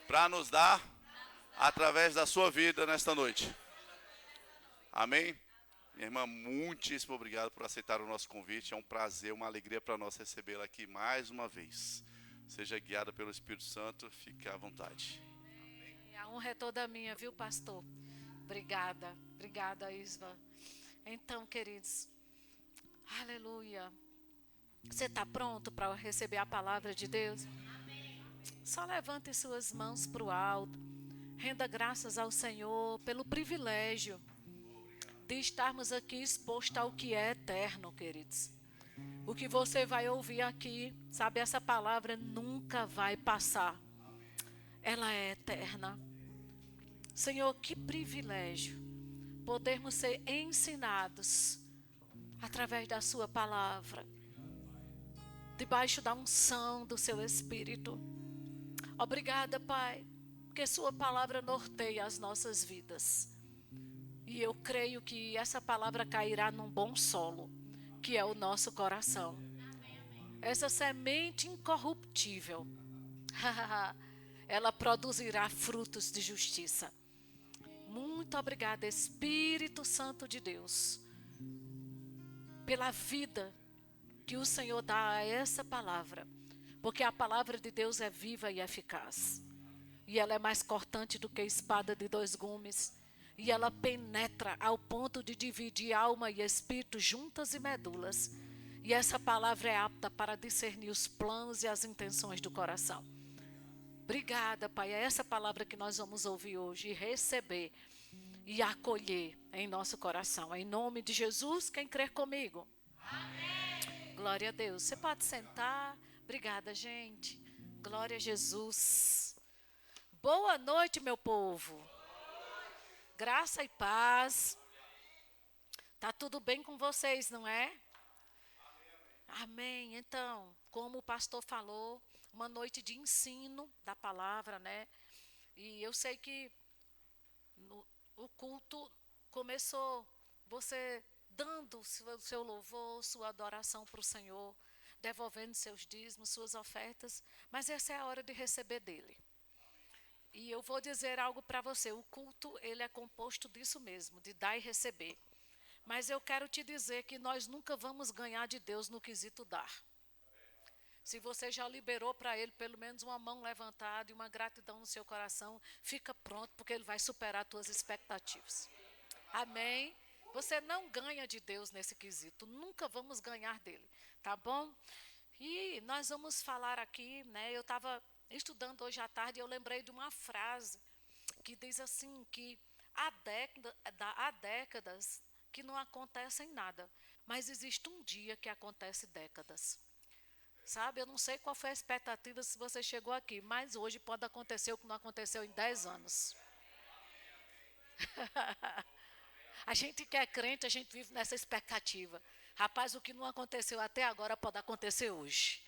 para nos dar através da sua vida nesta noite. Amém? Minha irmã, muitíssimo obrigado por aceitar o nosso convite. É um prazer, uma alegria para nós recebê-la aqui mais uma vez. Seja guiada pelo Espírito Santo, fique à vontade. A honra é toda minha, viu, pastor? Obrigada, Isva. Então, queridos, aleluia. Você está pronto para receber a palavra de Deus? Só levante suas mãos para o alto. Renda graças ao Senhor pelo privilégio de estarmos aqui expostos ao que é eterno, queridos. O que você vai ouvir aqui, sabe, essa palavra nunca vai passar. Ela é eterna. Senhor, que privilégio podermos ser ensinados através da sua palavra, debaixo da unção do seu Espírito. Obrigada, Pai, porque sua palavra norteia as nossas vidas. E eu creio que essa palavra cairá num bom solo, que é o nosso coração. Essa semente incorruptível, ela produzirá frutos de justiça. Muito obrigada, Espírito Santo de Deus, pela vida que o Senhor dá a essa palavra. Porque a palavra de Deus é viva e eficaz. E ela é mais cortante do que espada de dois gumes. E ela penetra ao ponto de dividir alma e espírito, juntas e medulas. E essa palavra é apta para discernir os planos e as intenções do coração. Obrigada, Pai. É essa palavra que nós vamos ouvir hoje e receber e acolher em nosso coração. Em nome de Jesus, quem crer comigo? Amém. Glória a Deus. Você pode sentar. Obrigada, gente. Glória a Jesus. Boa noite, meu povo. Graça e paz. Tá tudo bem com vocês, não é? Amém. Então, como o pastor falou, uma noite de ensino da palavra, né? E eu sei que o culto começou você dando o seu louvor, sua adoração para o Senhor, devolvendo seus dízimos, suas ofertas, mas essa é a hora de receber dele. E eu vou dizer algo para você, o culto ele é composto disso mesmo, de dar e receber. Mas eu quero te dizer que nós nunca vamos ganhar de Deus no quesito dar. Se você já liberou para Ele pelo menos uma mão levantada e uma gratidão no seu coração, fica pronto, porque Ele vai superar as tuas expectativas. Amém? Você não ganha de Deus nesse quesito, nunca vamos ganhar dele, tá bom? E nós vamos falar aqui, né? Eu estava estudando hoje à tarde e eu lembrei de uma frase que diz assim, que há décadas que não acontecem nada, mas existe um dia que acontece décadas. Sabe, eu não sei qual foi a expectativa se você chegou aqui, mas hoje pode acontecer o que não aconteceu em 10 anos. A gente que é crente, a gente vive nessa expectativa. Rapaz, o que não aconteceu até agora pode acontecer hoje.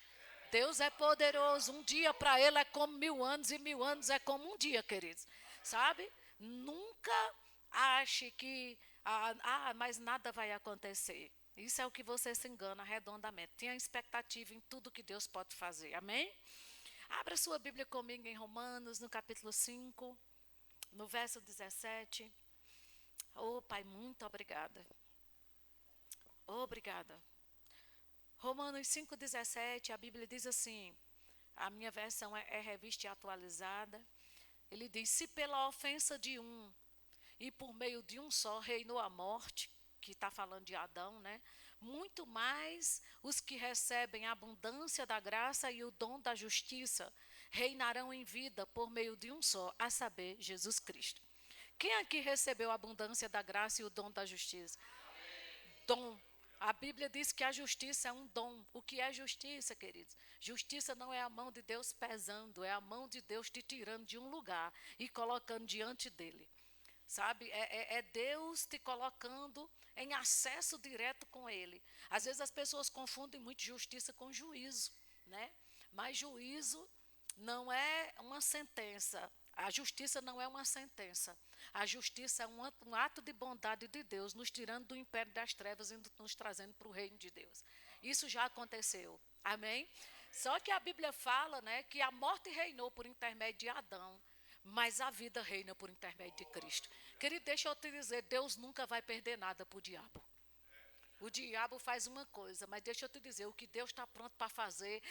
Deus é poderoso. Um dia para Ele é como 1000 anos e 1000 anos é como um dia, queridos. Sabe? Nunca ache que, mas nada vai acontecer. Isso é o que você se engana redondamente. Tenha expectativa em tudo que Deus pode fazer. Amém? Abra sua Bíblia comigo em Romanos, no capítulo 5, no verso 17. Oh, Pai, muito obrigada. Obrigada. Romanos 5,17, a Bíblia diz assim, a minha versão é revista e atualizada. Ele diz, se pela ofensa de um e por meio de um só reinou a morte, que está falando de Adão, né? Muito mais os que recebem a abundância da graça e o dom da justiça reinarão em vida por meio de um só, a saber, Jesus Cristo. Quem aqui recebeu a abundância da graça e o dom da justiça? Dom. A Bíblia diz que a justiça é um dom. O que é justiça, queridos? Justiça não é a mão de Deus pesando, é a mão de Deus te tirando de um lugar e colocando diante dele. Sabe? É Deus te colocando em acesso direto com ele. Às vezes as pessoas confundem muito justiça com juízo, né? Mas juízo não é uma sentença. A justiça não é uma sentença. A justiça é um ato de bondade de Deus, nos tirando do império das trevas e nos trazendo para o reino de Deus. Isso já aconteceu. Amém? Só que a Bíblia fala, né, que a morte reinou por intermédio de Adão, mas a vida reina por intermédio de Cristo. Querido, deixa eu te dizer, Deus nunca vai perder nada para o diabo. O diabo faz uma coisa, mas deixa eu te dizer, o que Deus está pronto para fazer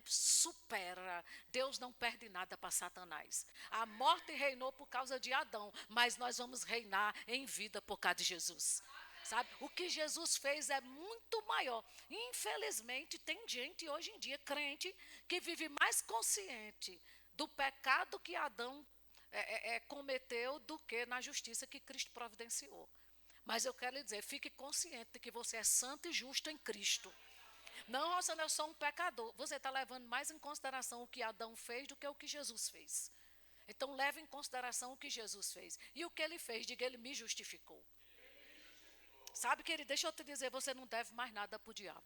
supera. Deus não perde nada para Satanás. A morte reinou por causa de Adão, mas nós vamos reinar em vida por causa de Jesus. Sabe? O que Jesus fez é muito maior. Infelizmente, tem gente hoje em dia, crente, que vive mais consciente do pecado que Adão cometeu do que na justiça que Cristo providenciou. Mas eu quero lhe dizer, fique consciente de que você é santo e justo em Cristo. Não, Rosana, eu sou um pecador. Você está levando mais em consideração o que Adão fez do que o que Jesus fez. Então, leve em consideração o que Jesus fez. E o que ele fez, diga, ele me justificou. Sabe, querido, deixa eu te dizer, você não deve mais nada para o diabo.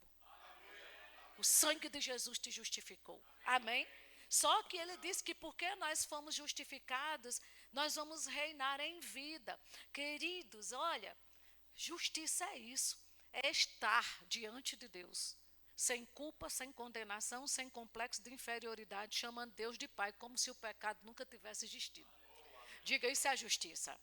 O sangue de Jesus te justificou. Amém? Só que ele disse que porque nós fomos justificados, nós vamos reinar em vida. Queridos, olha, justiça é isso. É estar diante de Deus. Sem culpa, sem condenação, sem complexo de inferioridade, chamando Deus de Pai, como se o pecado nunca tivesse existido. Diga, isso é justiça.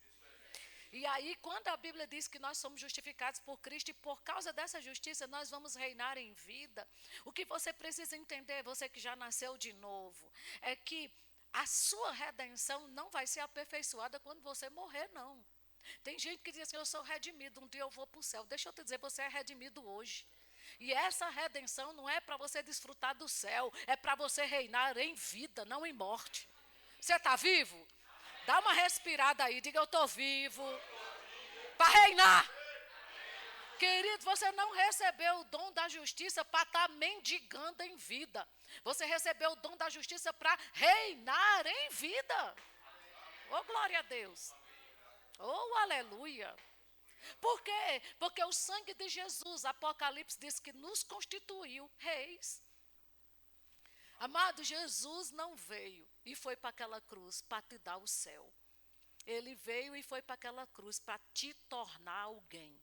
E aí, quando a Bíblia diz que nós somos justificados por Cristo e por causa dessa justiça nós vamos reinar em vida, o que você precisa entender, você que já nasceu de novo, é que a sua redenção não vai ser aperfeiçoada quando você morrer, não. Tem gente que diz assim, eu sou redimido, um dia eu vou para o céu. Deixa eu te dizer, você é redimido hoje. E essa redenção não é para você desfrutar do céu, é para você reinar em vida, não em morte. Você está vivo? Dá uma respirada aí, diga eu estou vivo para reinar. Querido, você não recebeu o dom da justiça para estar mendigando em vida. Você recebeu o dom da justiça para reinar em vida. Oh, glória a Deus. Oh, aleluia. Por quê? Porque o sangue de Jesus, Apocalipse diz que nos constituiu reis. Amado, Jesus não veio e foi para aquela cruz para te dar o céu. Ele veio e foi para aquela cruz para te tornar alguém.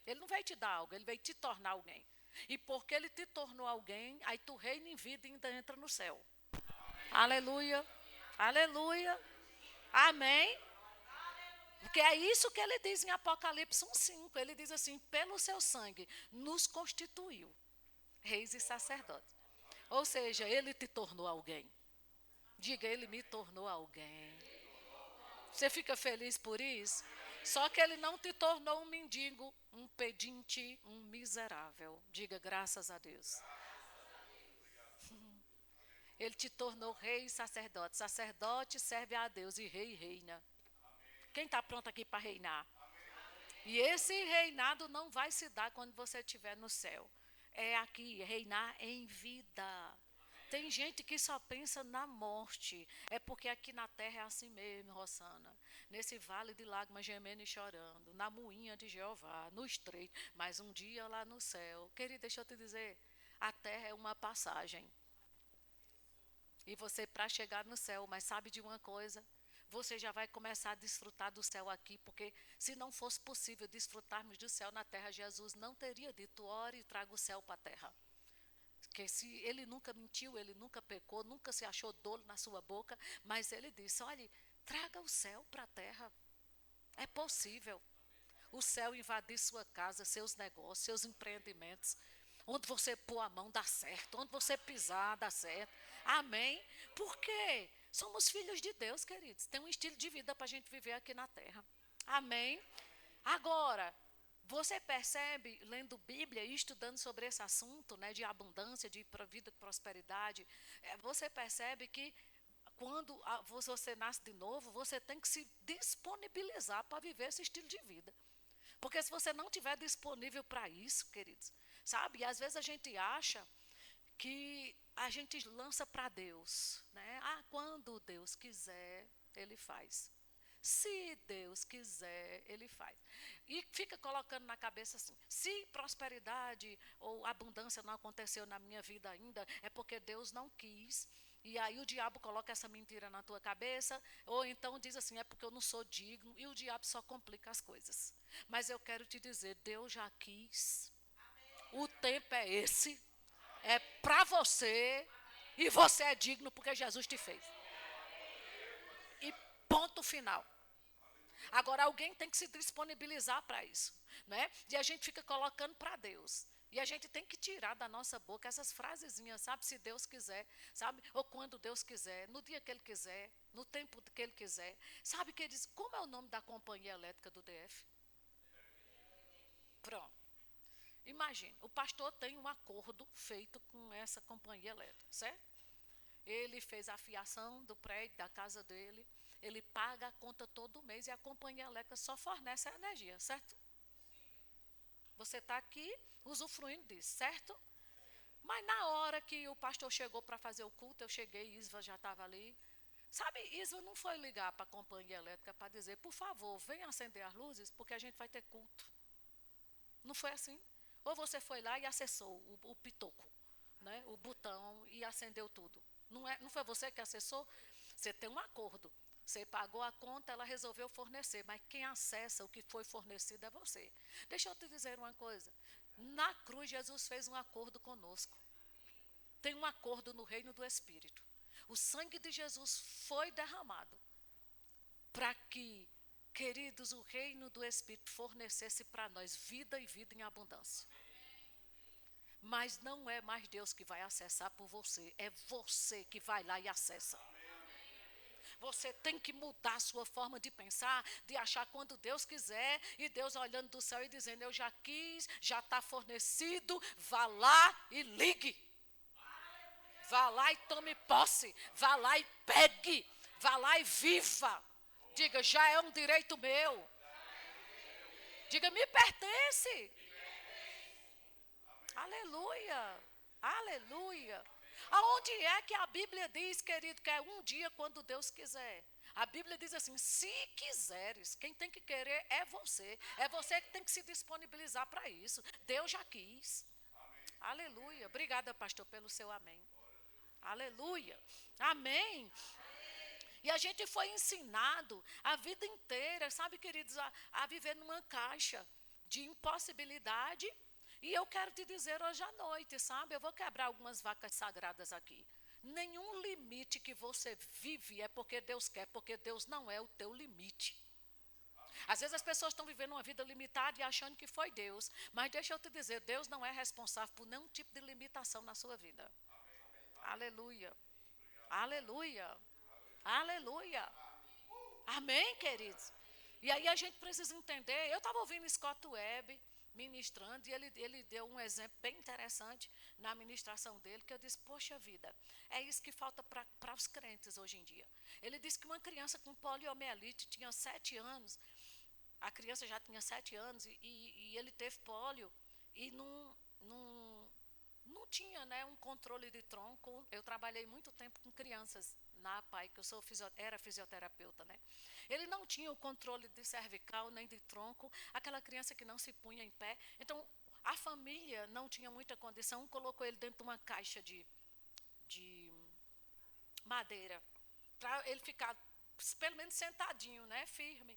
Ele não veio te dar algo, ele veio te tornar alguém. E porque ele te tornou alguém, aí tu reina em vida e ainda entra no céu. Aleluia, aleluia, amém. Porque é isso que ele diz em Apocalipse 1:5. Ele diz assim, pelo seu sangue nos constituiu reis e sacerdotes. Ou seja, ele te tornou alguém. Diga, ele me tornou alguém. Você fica feliz por isso? Só que ele não te tornou um mendigo, um pedinte, um miserável. Diga, graças a Deus. Ele te tornou rei e sacerdote. Sacerdote serve a Deus e rei reina. Quem está pronto aqui para reinar? E esse reinado não vai se dar quando você estiver no céu. É aqui, reinar em vida. Tem gente que só pensa na morte. É porque aqui na terra é assim mesmo, Rosana. Nesse vale de lágrimas gemendo e chorando. Na moinha de Jeová, no estreito. Mas um dia lá no céu. Querido, deixa eu te dizer. A terra é uma passagem. E você para chegar no céu, mas sabe de uma coisa? Você já vai começar a desfrutar do céu aqui, porque se não fosse possível desfrutarmos do céu na terra, Jesus não teria dito, ore e traga o céu para a terra. Porque se ele nunca mentiu, ele nunca pecou, nunca se achou dolo na sua boca, mas ele disse, olhe, traga o céu para a terra. É possível. O céu invadir sua casa, seus negócios, seus empreendimentos. Onde você pôr a mão dá certo, onde você pisar dá certo. Amém? Por quê? Somos filhos de Deus, queridos. Tem um estilo de vida para a gente viver aqui na terra. Amém? Agora, você percebe, lendo Bíblia e estudando sobre esse assunto, né, de abundância, de vida de prosperidade, você percebe que quando você nasce de novo, você tem que se disponibilizar para viver esse estilo de vida. Porque se você não estiver disponível para isso, queridos, sabe? E às vezes a gente acha que a gente lança para Deus, né? Quando Deus quiser, Ele faz. Se Deus quiser, Ele faz. E fica colocando na cabeça assim, se prosperidade ou abundância não aconteceu na minha vida ainda, é porque Deus não quis. E aí o diabo coloca essa mentira na tua cabeça, ou então diz assim, é porque eu não sou digno, e o diabo só complica as coisas. Mas eu quero te dizer, Deus já quis. O tempo é esse. É para você. E você é digno porque Jesus te fez. E ponto final. Agora, alguém tem que se disponibilizar para isso, né? E a gente fica colocando para Deus. E a gente tem que tirar da nossa boca essas frasezinhas, sabe? Se Deus quiser, sabe? Ou quando Deus quiser, no dia que Ele quiser, no tempo que Ele quiser. Sabe que eles, como é o nome da companhia elétrica do DF? Pronto. Imagine, o pastor tem um acordo feito com essa companhia elétrica, certo? Ele fez a fiação do prédio, da casa dele. Ele paga a conta todo mês e a companhia elétrica só fornece a energia, certo? Você está aqui usufruindo disso, certo? Mas na hora que o pastor chegou para fazer o culto, eu cheguei, Isva já estava ali. Sabe, Isva não foi ligar para a companhia elétrica para dizer, por favor, venha acender as luzes, porque a gente vai ter culto. Não foi assim? Ou você foi lá e acessou o pitoco, né, o botão e acendeu tudo. Não foi você que acessou? Você tem um acordo. Você pagou a conta, ela resolveu fornecer, mas quem acessa o que foi fornecido é você. Deixa eu te dizer uma coisa. Na cruz, Jesus fez um acordo conosco. Tem um acordo no reino do Espírito. O sangue de Jesus foi derramado para que, queridos, o reino do Espírito fornecesse para nós vida e vida em abundância. Mas não é mais Deus que vai acessar por você, é você que vai lá e acessa. Você tem que mudar a sua forma de pensar, de achar quando Deus quiser, e Deus olhando do céu e dizendo, eu já quis, já está fornecido, vá lá e ligue. Vá lá e tome posse, vá lá e pegue, vá lá e viva. Diga, já é um direito meu. Diga, me pertence. Aleluia, aleluia. Aonde é que a Bíblia diz, querido, que é um dia quando Deus quiser? A Bíblia diz assim, se quiseres, quem tem que querer é você. É você que tem que se disponibilizar para isso. Deus já quis. Amém. Aleluia. Obrigada, pastor, pelo seu amém. Aleluia. Amém. E a gente foi ensinado a vida inteira, sabe, queridos, a viver numa caixa de impossibilidade. E eu quero te dizer hoje à noite, sabe? Eu vou quebrar algumas vacas sagradas aqui. Nenhum limite que você vive é porque Deus quer, porque Deus não é o teu limite. Às vezes as pessoas estão vivendo uma vida limitada e achando que foi Deus. Mas deixa eu te dizer, Deus não é responsável por nenhum tipo de limitação na sua vida. Aleluia. Aleluia. Aleluia. Amém, queridos? E aí a gente precisa entender. Eu estava ouvindo Scott Webb ministrando, e ele deu um exemplo bem interessante na ministração dele, que eu disse, poxa vida, é isso que falta para os crentes hoje em dia. Ele disse que uma criança com poliomielite tinha 7 anos, a criança já tinha 7 anos, e ele teve polio, e não tinha, né, um controle de tronco. Eu trabalhei muito tempo com crianças na APAI, que eu era fisioterapeuta, né? Ele não tinha o controle de cervical nem de tronco, aquela criança que não se punha em pé. Então, a família não tinha muita condição, colocou ele dentro de uma caixa de madeira, para ele ficar pelo menos sentadinho, né, firme.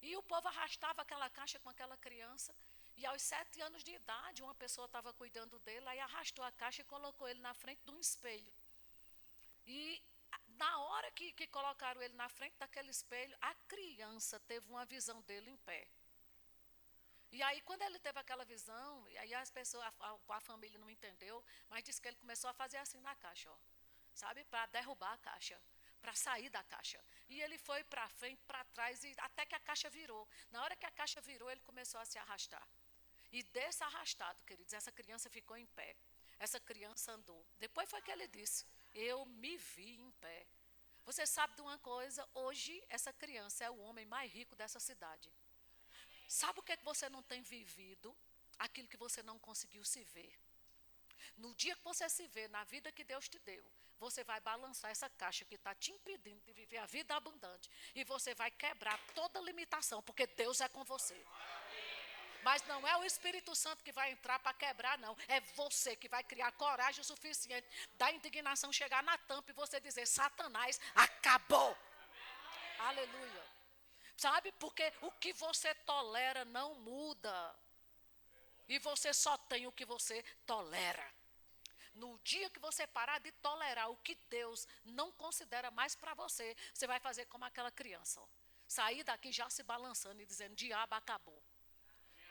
E o povo arrastava aquela caixa com aquela criança. E aos 7 anos de idade, uma pessoa estava cuidando dele, aí arrastou a caixa e colocou ele na frente de um espelho. E na hora que colocaram ele na frente daquele espelho, a criança teve uma visão dele em pé. E aí, quando ele teve aquela visão, aí as pessoas, a família não entendeu, mas disse que ele começou a fazer assim na caixa, ó, sabe, para derrubar a caixa, para sair da caixa. E ele foi para frente, para trás, e até que a caixa virou. Na hora que a caixa virou, ele começou a se arrastar. E desse arrastado, queridos, essa criança ficou em pé. Essa criança andou. Depois foi que ele disse, eu me vi em pé. Você sabe de uma coisa? Hoje, essa criança é o homem mais rico dessa cidade. Sabe o que você não tem vivido? Aquilo que você não conseguiu se ver. No dia que você se vê, na vida que Deus te deu, você vai balançar essa caixa que está te impedindo de viver a vida abundante. E você vai quebrar toda limitação, porque Deus é com você. Mas não é o Espírito Santo que vai entrar para quebrar, não. É você que vai criar coragem o suficiente da indignação chegar na tampa e você dizer, Satanás, acabou. Aleluia. Sabe, porque o que você tolera não muda. E você só tem o que você tolera. No dia que você parar de tolerar o que Deus não considera mais para você, você vai fazer como aquela criança, ó. Sair daqui já se balançando e dizendo, diabo, acabou.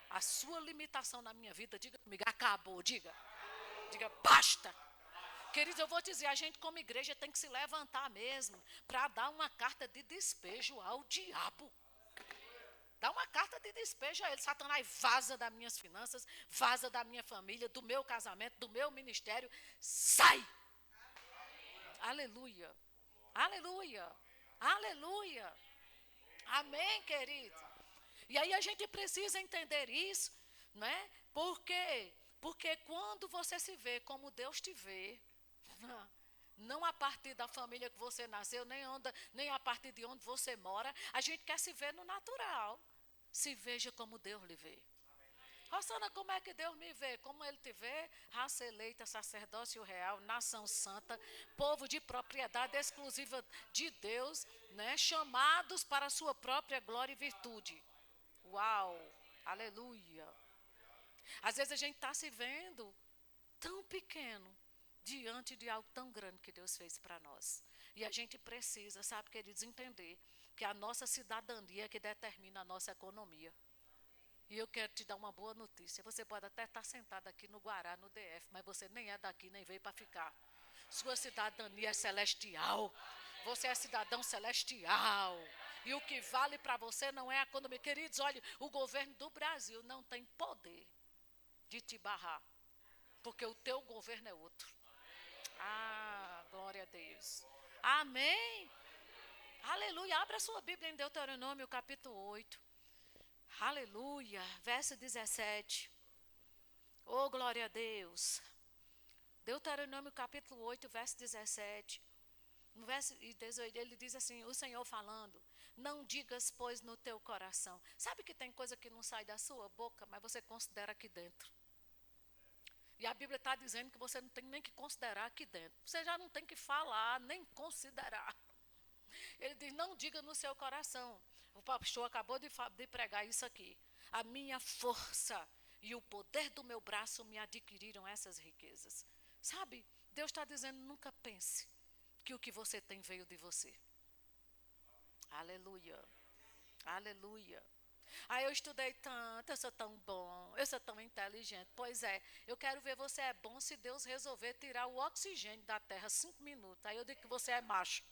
A sua limitação na minha vida, diga comigo, acabou, diga. Diga, basta. Queridos, eu vou dizer, a gente como igreja tem que se levantar mesmo para dar uma carta de despejo ao diabo. Dá uma carta de despejo a ele. Satanás, vaza das minhas finanças, vaza da minha família, do meu casamento, do meu ministério. Sai! Aleluia! Aleluia! Aleluia! Amém, querido? E aí a gente precisa entender isso, né? Por quê? Porque quando você se vê como Deus te vê, não a partir da família que você nasceu, nem a partir de onde você mora, a gente quer se ver no natural. Se veja como Deus lhe vê. Rosana, como é que Deus me vê? Como Ele te vê? Raça eleita, sacerdócio real, nação santa, povo de propriedade exclusiva de Deus, né? Chamados para a sua própria glória e virtude. Uau! Aleluia! Às vezes a gente está se vendo tão pequeno diante de algo tão grande que Deus fez para nós. E a gente precisa, sabe, queridos, entender que a nossa cidadania é que determina a nossa economia. E eu quero te dar uma boa notícia. Você pode até estar sentado aqui no Guará, no DF, mas você nem é daqui, nem veio para ficar. Sua cidadania é celestial. Você é cidadão celestial. E o que vale para você não é a economia. Queridos, olha, o governo do Brasil não tem poder de te barrar. Porque o teu governo é outro. Ah, glória a Deus. Amém. Aleluia. Abra sua Bíblia em Deuteronômio, capítulo 8. Aleluia. Verso 17. Oh, glória a Deus. Deuteronômio, capítulo 8, verso 17. No verso 18, ele diz assim, o Senhor falando, não digas, pois, no teu coração. Sabe que tem coisa que não sai da sua boca, mas você considera aqui dentro. E a Bíblia está dizendo que você não tem nem que considerar aqui dentro. Você já não tem que falar, nem considerar. Ele diz, não diga no seu coração. O pastor acabou de pregar isso aqui. A minha força e o poder do meu braço me adquiriram essas riquezas. Sabe, Deus está dizendo, nunca pense que o que você tem veio de você. Aleluia. Aleluia. Ah, eu estudei tanto, eu sou tão bom, eu sou tão inteligente. Pois é, eu quero ver você é bom se Deus resolver tirar o oxigênio da terra 5 minutos. Aí eu digo que você é macho.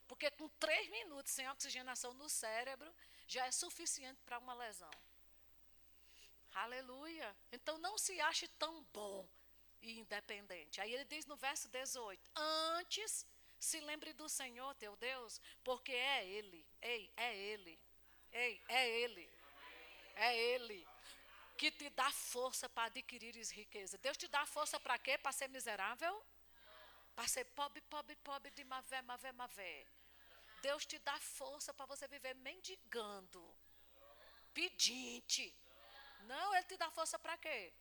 Porque com 3 minutos sem oxigenação no cérebro, já é suficiente para uma lesão. Aleluia. Então não se ache tão bom e independente. Aí ele diz no verso 18, antes se lembre do Senhor teu Deus, porque é Ele. Ei, é Ele. Ei, é Ele. É Ele que te dá força para adquirires riqueza. Deus te dá força para quê? Para ser miserável? Para ser pobre, pobre, pobre de mavé, mavé, mavé. Deus te dá força para você viver mendigando, pedinte. Não, Ele te dá força para quê?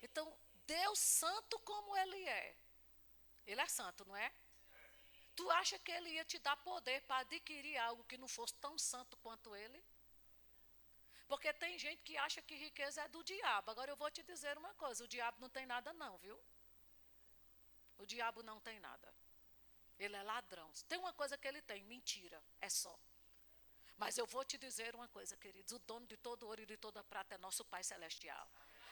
Então, Deus santo como Ele é. Ele é santo, não é? Tu acha que Ele ia te dar poder para adquirir algo que não fosse tão santo quanto Ele? Porque tem gente que acha que riqueza é do diabo. Agora eu vou te dizer uma coisa, o diabo não tem nada não, viu? O diabo não tem nada. Ele é ladrão. Tem uma coisa que ele tem, mentira, é só. Mas eu vou te dizer uma coisa, queridos, o dono de todo ouro e de toda prata é nosso Pai Celestial.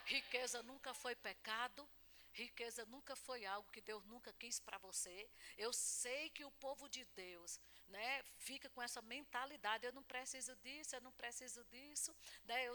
Riqueza nunca foi pecado. Riqueza nunca foi algo que Deus nunca quis para você. Eu sei que o povo de Deus, né, fica com essa mentalidade, eu não preciso disso, eu não preciso disso, né,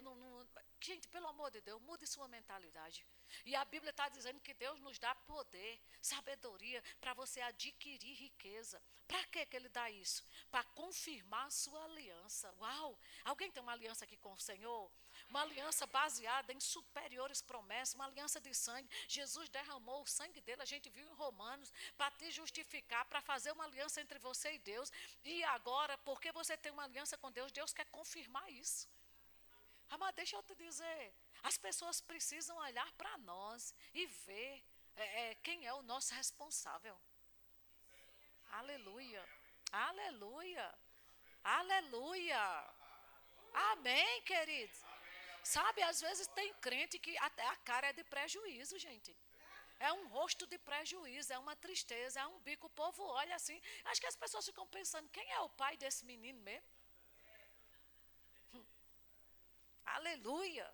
Gente, pelo amor de Deus, mude sua mentalidade. E a Bíblia está dizendo que Deus nos dá poder, sabedoria, para você adquirir riqueza. Para que Ele dá isso? Para confirmar a sua aliança. Uau! Alguém tem uma aliança aqui com o Senhor? Uma aliança baseada em superiores promessas, uma aliança de sangue. Jesus derramou o sangue dele, a gente viu em Romanos, para te justificar, para fazer uma aliança entre você e Deus. E agora, porque você tem uma aliança com Deus, Deus quer confirmar isso. Mas deixa eu te dizer, as pessoas precisam olhar para nós e ver quem é o nosso responsável. Aleluia, aleluia, aleluia. Amém, queridos? Sabe, às vezes tem crente que até a cara é de prejuízo, gente. É um rosto de prejuízo, é uma tristeza, é um bico. O povo olha assim. Acho que as pessoas ficam pensando, quem é o pai desse menino mesmo? Aleluia.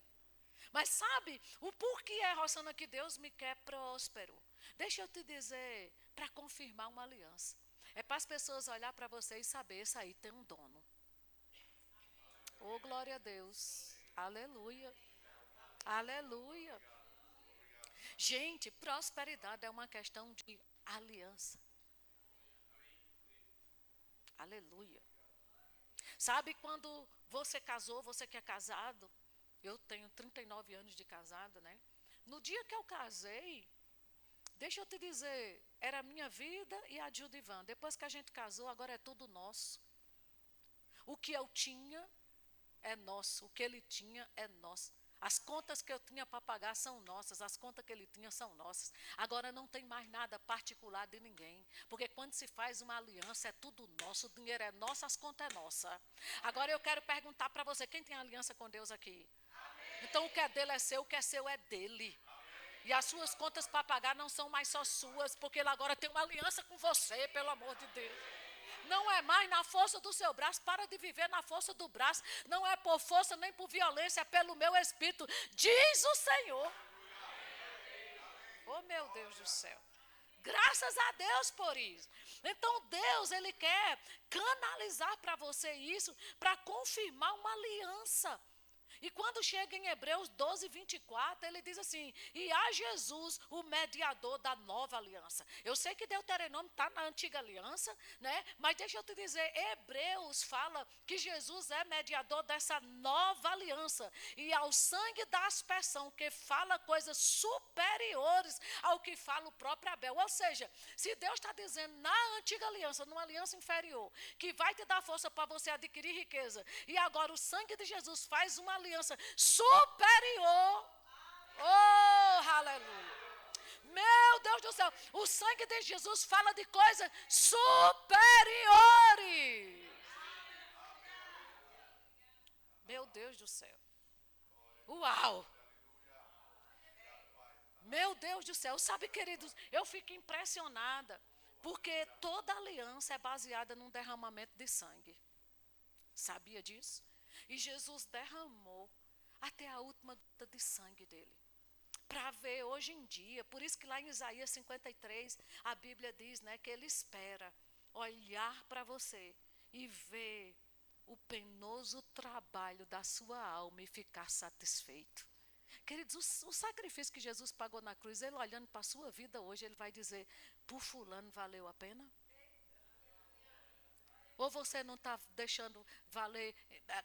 Mas sabe, o porquê é, Rosana, que Deus me quer próspero? Deixa eu te dizer, para confirmar uma aliança. É para as pessoas olhar para você e saber, isso aí tem um dono. Oh, glória a Deus. Aleluia. Aleluia. Gente, prosperidade é uma questão de aliança. Aleluia. Sabe quando você casou, você que é casado, eu tenho 39 anos de casada, né? No dia que eu casei, deixa eu te dizer, era a minha vida e a de Judivan. Depois que a gente casou, agora é tudo nosso. O que eu tinha é nosso, o que ele tinha é nosso. As contas que eu tinha para pagar são nossas, as contas que ele tinha são nossas. Agora não tem mais nada particular de ninguém, porque quando se faz uma aliança é tudo nosso, o dinheiro é nosso, as contas é nossa. Agora eu quero perguntar para você, quem tem aliança com Deus aqui? Então o que é dele é seu, o que é seu é dele. E as suas contas para pagar não são mais só suas, porque ele agora tem uma aliança com você, pelo amor de Deus. Não é mais na força do seu braço, para de viver na força do braço. Não é por força nem por violência, é pelo meu espírito, diz o Senhor. Oh, meu Deus do céu. Graças a Deus por isso. Então Deus, Ele quer canalizar para você isso, para confirmar uma aliança. E quando chega em Hebreus 12, 24, ele diz assim, e a Jesus, o mediador da nova aliança. Eu sei que Deuteronômio está na antiga aliança, né? Mas deixa eu te dizer, Hebreus fala que Jesus é mediador dessa nova aliança. E ao sangue da aspersão, que fala coisas superiores ao que fala o próprio Abel. Ou seja, se Deus está dizendo na antiga aliança, numa aliança inferior, que vai te dar força para você adquirir riqueza, e agora o sangue de Jesus faz uma aliança superior. Oh, aleluia. Meu Deus do céu, o sangue de Jesus fala de coisas superiores. Meu Deus do céu. Uau. Meu Deus do céu, sabe, queridos, eu fico impressionada, porque toda aliança é baseada num derramamento de sangue. Sabia disso? E Jesus derramou até a última gota de sangue dele. Para ver hoje em dia, por isso que lá em Isaías 53, a Bíblia diz, né, que ele espera olhar para você e ver o penoso trabalho da sua alma e ficar satisfeito. Queridos, o sacrifício que Jesus pagou na cruz, ele olhando para a sua vida hoje, ele vai dizer, por fulano valeu a pena? Ou você não está deixando valer,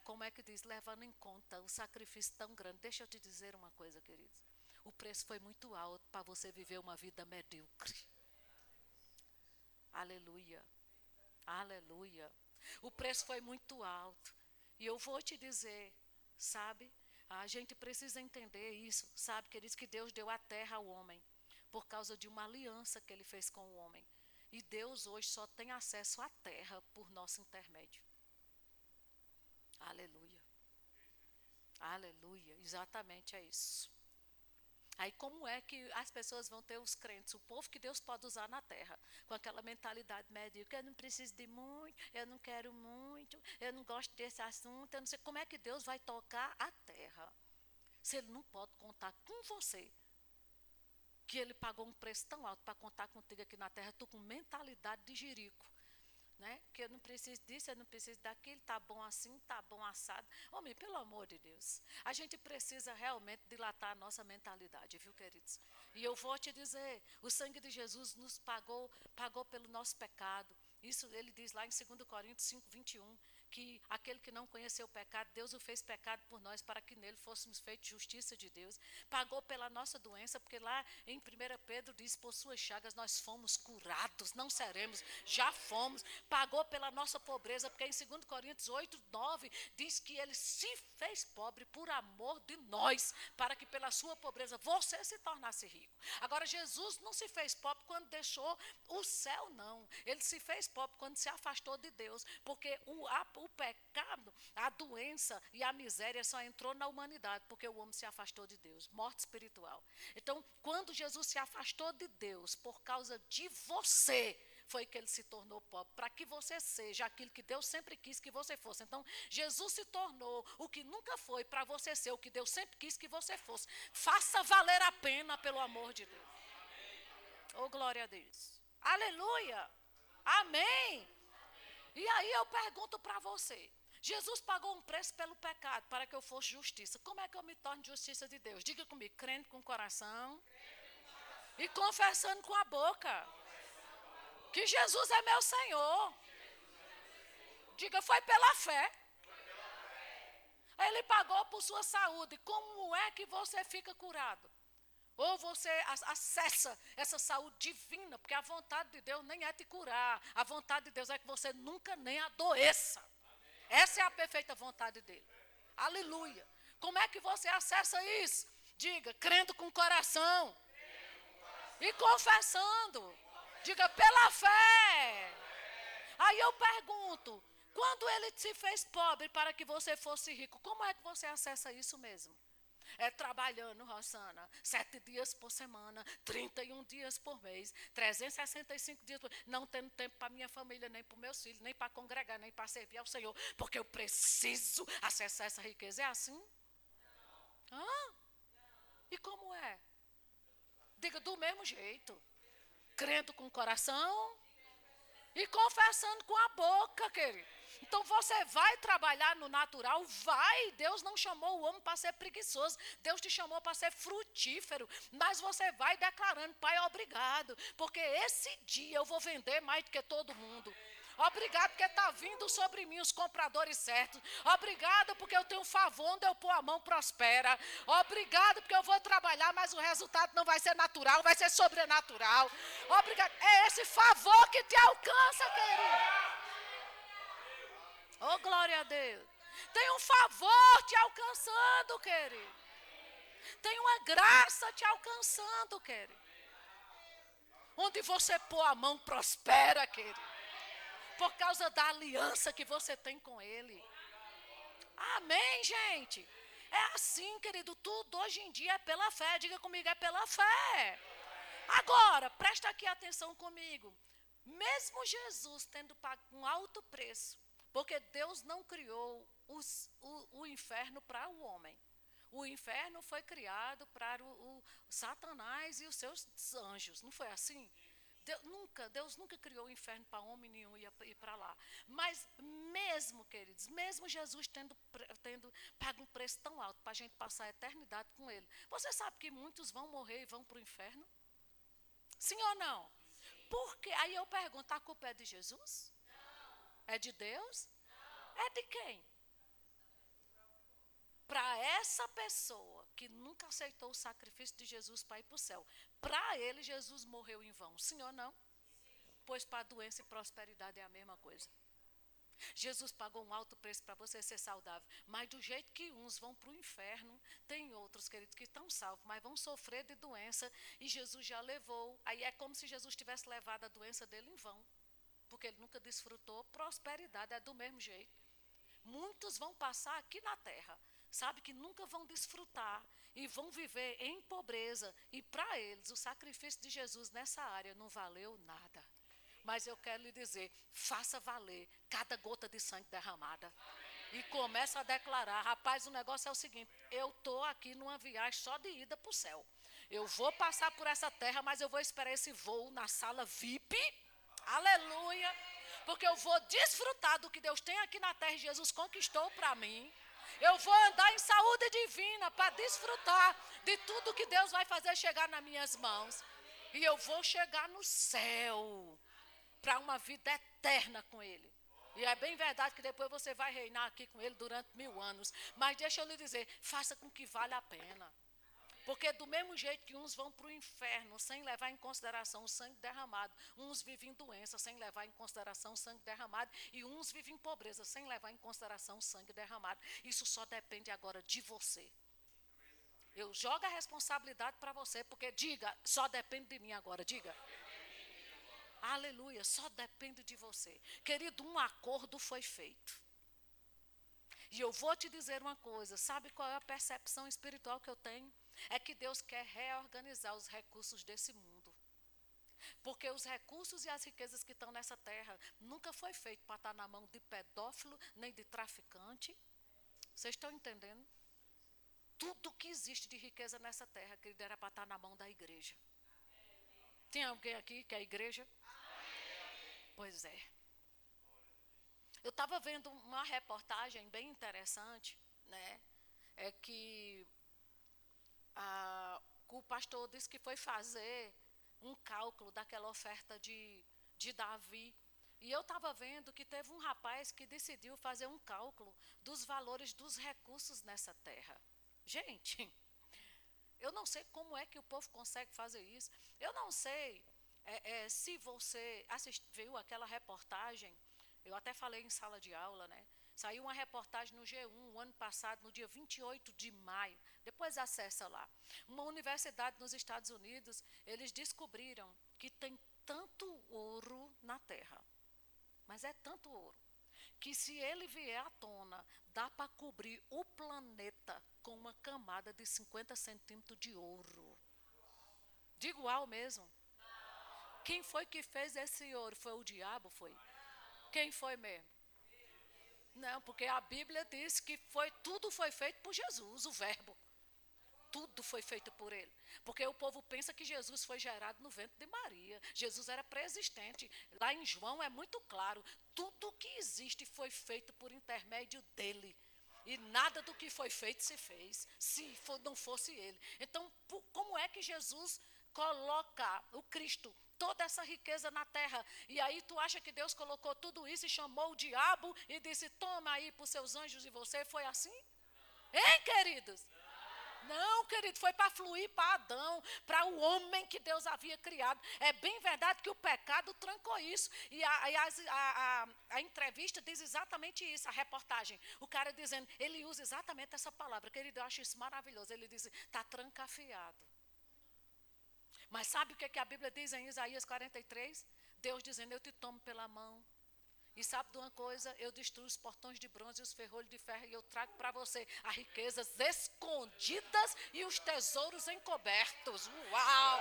como é que diz, levando em conta o sacrifício tão grande. Deixa eu te dizer uma coisa, queridos. O preço foi muito alto para você viver uma vida medíocre. Aleluia. Aleluia. O preço foi muito alto. E eu vou te dizer, sabe? A gente precisa entender isso, sabe, queridos, que Deus deu a terra ao homem por causa de uma aliança que ele fez com o homem. E Deus hoje só tem acesso à terra por nosso intermédio. Aleluia. Aleluia. Exatamente é isso. Aí como é que as pessoas vão ter os crentes, o povo que Deus pode usar na terra, com aquela mentalidade medíocre, eu não preciso de muito, eu não quero muito, eu não gosto desse assunto, eu não sei como é que Deus vai tocar a terra, se Ele não pode contar com você, que Ele pagou um preço tão alto para contar contigo aqui na terra, tu com mentalidade de jirico. Né? Que eu não preciso disso, eu não preciso daquilo, tá bom assim, tá bom assado. Homem, pelo amor de Deus, a gente precisa realmente dilatar a nossa mentalidade, viu, queridos? E eu vou te dizer, o sangue de Jesus nos pagou pelo nosso pecado. Isso ele diz lá em 2 Coríntios 5, 21, que aquele que não conheceu o pecado, Deus o fez pecado por nós, para que nele fôssemos feitos justiça de Deus. Pagou pela nossa doença, porque lá em 1 Pedro diz, por suas chagas nós fomos curados, não seremos, já fomos. Pagou pela nossa pobreza, porque em 2 Coríntios 8, 9, diz que ele se fez pobre por amor de nós, para que pela sua pobreza você se tornasse rico. Agora, Jesus não se fez pobre quando deixou o céu, não. Ele se fez pobre quando se afastou de Deus, porque o pecado, a doença e a miséria só entrou na humanidade, porque o homem se afastou de Deus, morte espiritual. Então, quando Jesus se afastou de Deus por causa de você, foi que ele se tornou pobre, para que você seja aquilo que Deus sempre quis que você fosse. Então, Jesus se tornou o que nunca foi, para você ser o que Deus sempre quis que você fosse. Faça valer a pena pelo amor de Deus. Oh, glória a Deus. Aleluia. Amém. E aí eu pergunto para você, Jesus pagou um preço pelo pecado, para que eu fosse justiça. Como é que eu me torno justiça de Deus? Diga comigo, crendo com o coração e confessando com a boca que Jesus é meu Senhor. Diga, foi pela fé. Ele pagou por sua saúde. Como é que você fica curado? Ou você acessa essa saúde divina, porque a vontade de Deus nem é te curar. A vontade de Deus é que você nunca nem adoeça. Essa é a perfeita vontade dele. Aleluia. Como é que você acessa isso? Diga, crendo com o coração e confessando. Diga, pela fé. Aí eu pergunto, quando ele te fez pobre para que você fosse rico, como é que você acessa isso mesmo? É trabalhando, Rosana, 7 dias por semana, 31 dias por mês, 365 dias por mês, não tendo tempo para minha família, nem para meus filhos, nem para congregar, nem para servir ao Senhor, porque eu preciso acessar essa riqueza. É assim? Hã? E como é? Diga, do mesmo jeito. Crendo com o coração e confessando com a boca, querido. Então você vai trabalhar no natural, vai. Deus não chamou o homem para ser preguiçoso. Deus te chamou para ser frutífero. Mas você vai declarando, Pai, obrigado, porque esse dia eu vou vender mais do que todo mundo. Obrigado porque está vindo sobre mim os compradores certos. Obrigado porque eu tenho um favor onde eu pôr a mão prospera. Obrigado porque eu vou trabalhar, mas o resultado não vai ser natural, vai ser sobrenatural. Obrigado. É esse favor que te alcança, querido. Oh, glória a Deus. Tem um favor te alcançando, querido. Tem uma graça te alcançando, querido. Onde você pôr a mão prospera, querido. Por causa da aliança que você tem com Ele. Amém, gente? É assim, querido, tudo hoje em dia é pela fé. Diga comigo, é pela fé. Agora, presta aqui atenção comigo. Mesmo Jesus tendo pago um alto preço, porque Deus não criou o inferno para o homem. O inferno foi criado para o Satanás e os seus anjos. Não foi assim? Deus nunca criou o inferno para homem nenhum ir para lá. Mas mesmo, queridos, mesmo Jesus tendo pago um preço tão alto para a gente passar a eternidade com Ele, você sabe que muitos vão morrer e vão para o inferno? Sim ou não? Porque aí eu pergunto, a culpa é de Jesus? Não. É de Deus? Não. É de quem? Para essa pessoa que nunca aceitou o sacrifício de Jesus para ir para o céu, para ele Jesus morreu em vão, sim ou não? Sim. Pois para a doença e prosperidade é a mesma coisa. Jesus pagou um alto preço para você ser saudável, mas do jeito que uns vão para o inferno, tem outros, queridos, que estão salvos, mas vão sofrer de doença, e Jesus já levou. Aí é como se Jesus tivesse levado a doença dele em vão, porque ele nunca desfrutou prosperidade, é do mesmo jeito. Muitos vão passar aqui na terra, sabe que nunca vão desfrutar e vão viver em pobreza, e para eles o sacrifício de Jesus nessa área não valeu nada. Mas eu quero lhe dizer, faça valer cada gota de sangue derramada. E começa a declarar, rapaz, o negócio é o seguinte, eu estou aqui numa viagem só de ida para o céu. Eu vou passar por essa terra, mas eu vou esperar esse voo na sala VIP. Aleluia. Porque eu vou desfrutar do que Deus tem aqui na terra e Jesus conquistou para mim. Eu vou andar em saúde divina para desfrutar de tudo que Deus vai fazer chegar nas minhas mãos. E eu vou chegar no céu para uma vida eterna com Ele. E é bem verdade que depois você vai reinar aqui com Ele durante 1000 anos. Mas deixa eu lhe dizer, faça com que vale a pena. Porque do mesmo jeito que uns vão para o inferno sem levar em consideração o sangue derramado, uns vivem em doença sem levar em consideração o sangue derramado, e uns vivem em pobreza sem levar em consideração o sangue derramado. Isso só depende agora de você. Eu jogo a responsabilidade para você, porque diga, só depende de mim agora, diga. Aleluia, só depende de você. Querido, um acordo foi feito. E eu vou te dizer uma coisa, sabe qual é a percepção espiritual que eu tenho? É que Deus quer reorganizar os recursos desse mundo. Porque os recursos e as riquezas que estão nessa terra nunca foi feito para estar na mão de pedófilo, nem de traficante. Vocês estão entendendo? Tudo que existe de riqueza nessa terra, querido, era para estar na mão da igreja. Tem alguém aqui que é a igreja? Pois é. Eu estava vendo uma reportagem bem interessante, né? É que o pastor disse que foi fazer um cálculo daquela oferta de Davi. E eu estava vendo que teve um rapaz que decidiu fazer um cálculo dos valores dos recursos nessa terra. Gente, eu não sei como é que o povo consegue fazer isso. Eu não sei se você viu aquela reportagem. Eu até falei em sala de aula, né? Saiu uma reportagem no G1 o ano passado, no dia 28 de maio. Depois acessa lá. Uma universidade nos Estados Unidos, eles descobriram que tem tanto ouro na Terra. Mas é tanto ouro, que se ele vier à tona, dá para cobrir o planeta com uma camada de 50 centímetros de ouro. Digo igual mesmo. Quem foi que fez esse ouro? Foi o diabo? Foi? Quem foi mesmo? Não, porque a Bíblia diz que tudo foi feito por Jesus, o verbo. Tudo foi feito por ele. Porque o povo pensa que Jesus foi gerado no ventre de Maria. Jesus era pré-existente. Lá em João é muito claro. Tudo que existe foi feito por intermédio dele. E nada do que foi feito se fez, se não fosse ele. Então, como é que Jesus coloca o Cristo, toda essa riqueza na terra? E aí tu acha que Deus colocou tudo isso e chamou o diabo e disse, toma aí para os seus anjos e você? Foi assim? Hein, queridos? Não, querido, foi para fluir para Adão, para o homem que Deus havia criado. É bem verdade que o pecado trancou isso. E a entrevista diz exatamente isso, a reportagem. O cara dizendo, ele usa exatamente essa palavra. Querido, eu acho isso maravilhoso. Ele diz, está trancafiado. Mas sabe o que a Bíblia diz em Isaías 43? Deus dizendo, eu te tomo pela mão. E sabe de uma coisa? Eu destruo os portões de bronze e os ferrolhos de ferro e eu trago para você as riquezas escondidas e os tesouros encobertos. Uau!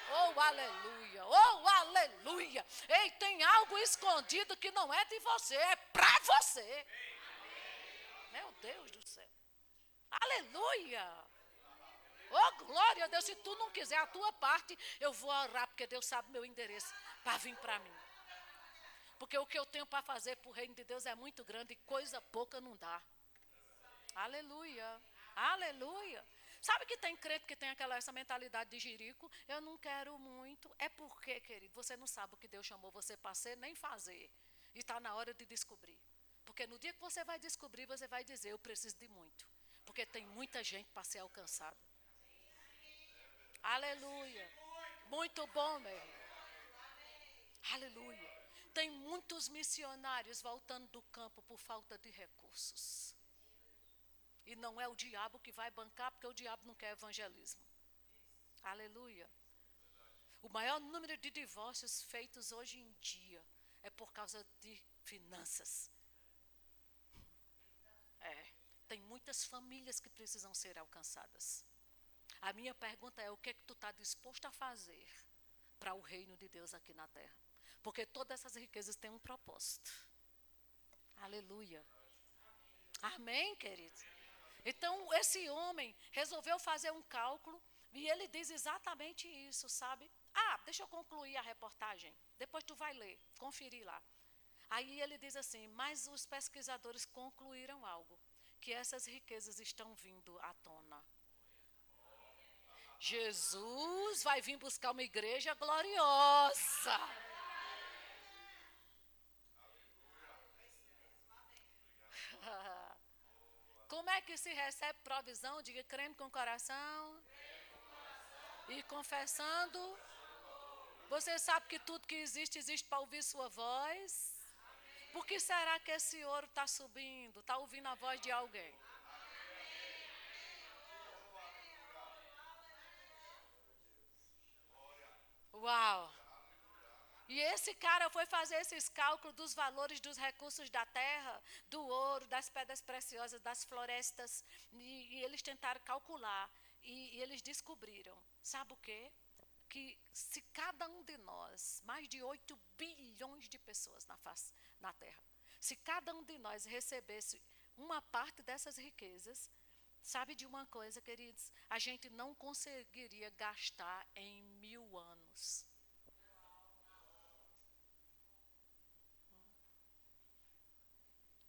Oh, aleluia! Oh, aleluia! Ei, tem algo escondido que não é de você, é para você. Meu Deus do céu! Aleluia! Oh, glória a Deus! Se tu não quiser a tua parte, eu vou orar, porque Deus sabe meu endereço para vir para mim. Porque o que eu tenho para fazer para o reino de Deus é muito grande e coisa pouca não dá. Aleluia. Aleluia. Sabe que tem crente que tem essa mentalidade de jirico? Eu não quero muito. É porque, querido, você não sabe o que Deus chamou você para ser, nem fazer. E está na hora de descobrir. Porque no dia que você vai descobrir, você vai dizer, eu preciso de muito. Porque tem muita gente para ser alcançada. Aleluia. Muito bom, meu irmão. Aleluia. Tem muitos missionários voltando do campo por falta de recursos. E não é o diabo que vai bancar, porque o diabo não quer evangelismo. Aleluia. O maior número de divórcios feitos hoje em dia é por causa de finanças. Tem muitas famílias que precisam ser alcançadas. A minha pergunta é, o que é que tu está disposto a fazer para o reino de Deus aqui na terra? Porque todas essas riquezas têm um propósito. Aleluia. Amém, queridos? Então, esse homem resolveu fazer um cálculo e ele diz exatamente isso, sabe? Deixa eu concluir a reportagem. Depois tu vai ler, conferir lá. Aí ele diz assim, mas os pesquisadores concluíram algo, que essas riquezas estão vindo à tona. Jesus vai vir buscar uma igreja gloriosa. Como é que se recebe provisão? Diga, creme com coração. E confessando. Você sabe que tudo que existe, existe para ouvir sua voz. Por que será que esse ouro está subindo? Está ouvindo a voz de alguém? Uau! E esse cara foi fazer esses cálculos dos valores dos recursos da terra, do ouro, das pedras preciosas, das florestas. E eles tentaram calcular. E eles descobriram, sabe o quê? Que se cada um de nós, mais de 8 bilhões de pessoas na terra, se cada um de nós recebesse uma parte dessas riquezas, sabe de uma coisa, queridos? A gente não conseguiria gastar em 1000 anos.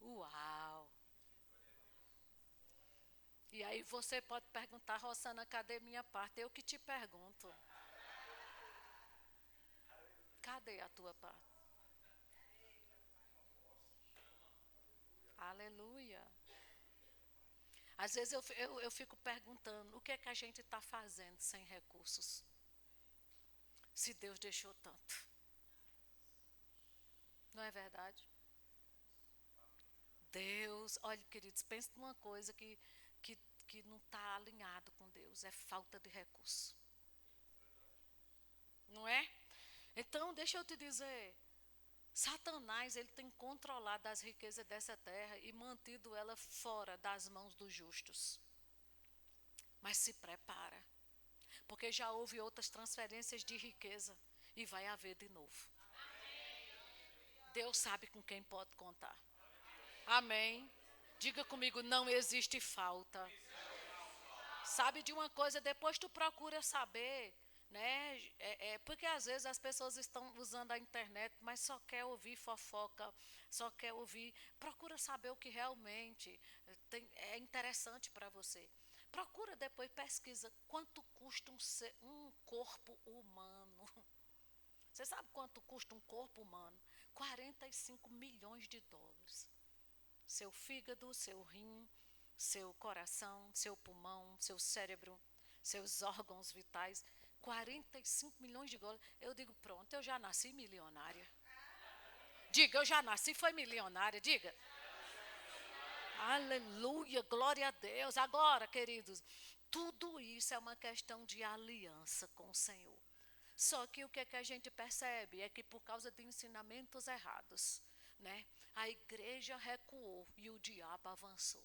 Uau! E aí você pode perguntar, Rosana, cadê minha parte? Eu que te pergunto. Cadê a tua parte? Aleluia. Às vezes eu fico perguntando, o que é que a gente está fazendo sem recursos? Se Deus deixou tanto. Não é verdade? Deus, olha, queridos, pense numa coisa que, que não está alinhado com Deus, é falta de recurso. Não é? Então, deixa eu te dizer, Satanás, ele tem controlado as riquezas dessa terra e mantido ela fora das mãos dos justos. Mas se prepara, porque já houve outras transferências de riqueza e vai haver de novo. Deus sabe com quem pode contar. Amém. Diga comigo, não existe falta. Sabe de uma coisa, depois tu procura saber, né? Porque às vezes as pessoas estão usando a internet, mas só quer ouvir fofoca, só quer ouvir. Procura saber o que realmente é interessante para você. Procura depois, pesquisa quanto custa um corpo humano. Você sabe quanto custa um corpo humano? 45 milhões de dólares. Seu fígado, seu rim, seu coração, seu pulmão, seu cérebro, seus órgãos vitais, 45 milhões de dólares. Eu digo, pronto, eu já nasci milionária. Diga, eu já nasci, foi milionária, diga. Aleluia, glória a Deus. Agora, queridos, tudo isso é uma questão de aliança com o Senhor. Só que o que é que a gente percebe é que por causa de ensinamentos errados, né, a igreja recuou e o diabo avançou.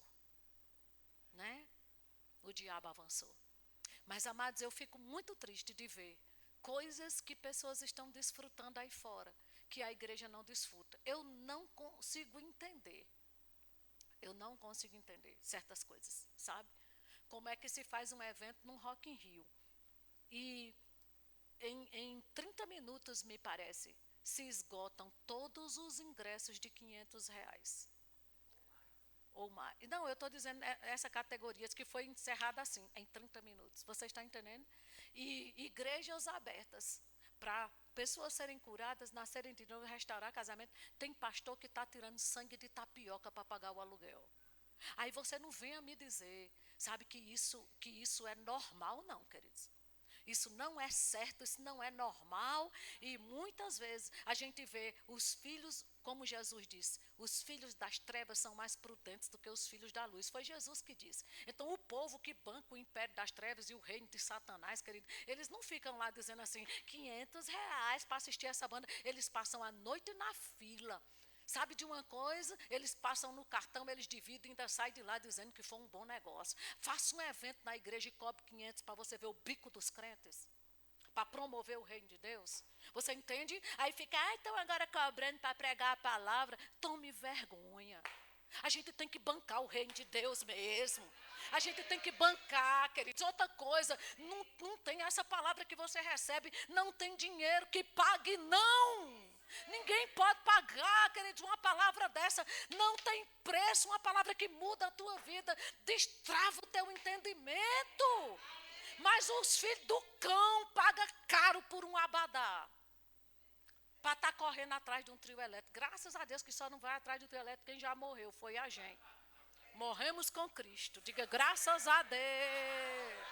Né? O diabo avançou. Mas, amados, eu fico muito triste de ver coisas que pessoas estão desfrutando aí fora, que a igreja não desfruta. Eu não consigo entender. Eu não consigo entender certas coisas, sabe? Como é que se faz um evento num Rock in Rio e em 30 minutos, me parece, se esgotam todos os ingressos de R$ 500. Ou mais. Não, eu estou dizendo essa categoria que foi encerrada assim, em 30 minutos. Você está entendendo? E igrejas abertas para pessoas serem curadas, nascerem de novo, restaurar casamento. Tem pastor que está tirando sangue de tapioca para pagar o aluguel. Aí você não venha me dizer, sabe, que isso é normal, não, queridos. Isso não é certo, isso não é normal. E muitas vezes a gente vê os filhos, como Jesus disse, os filhos das trevas são mais prudentes do que os filhos da luz. Foi Jesus que disse. Então o povo que banca o império das trevas e o reino de Satanás, querido, eles não ficam lá dizendo assim, R$ 500 para assistir essa banda. Eles passam a noite na fila. Sabe de uma coisa? Eles passam no cartão, eles dividem e ainda saem de lá dizendo que foi um bom negócio. Faça um evento na igreja e cobre 500 para você ver o bico dos crentes. Para promover o reino de Deus. Você entende? Aí fica, então agora cobrando para pregar a palavra. Tome vergonha. A gente tem que bancar o reino de Deus mesmo. A gente tem que bancar, queridos. Outra coisa, não tem essa palavra que você recebe, não tem dinheiro que pague, não. Ninguém pode pagar, queridos, uma palavra dessa. Não tem preço, uma palavra que muda a tua vida, destrava o teu entendimento. Mas os filhos do cão pagam caro por um abadá. Para estar correndo atrás de um trio elétrico. Graças a Deus que só não vai atrás do trio elétrico quem já morreu, foi a gente. Morremos com Cristo. Diga, graças a Deus.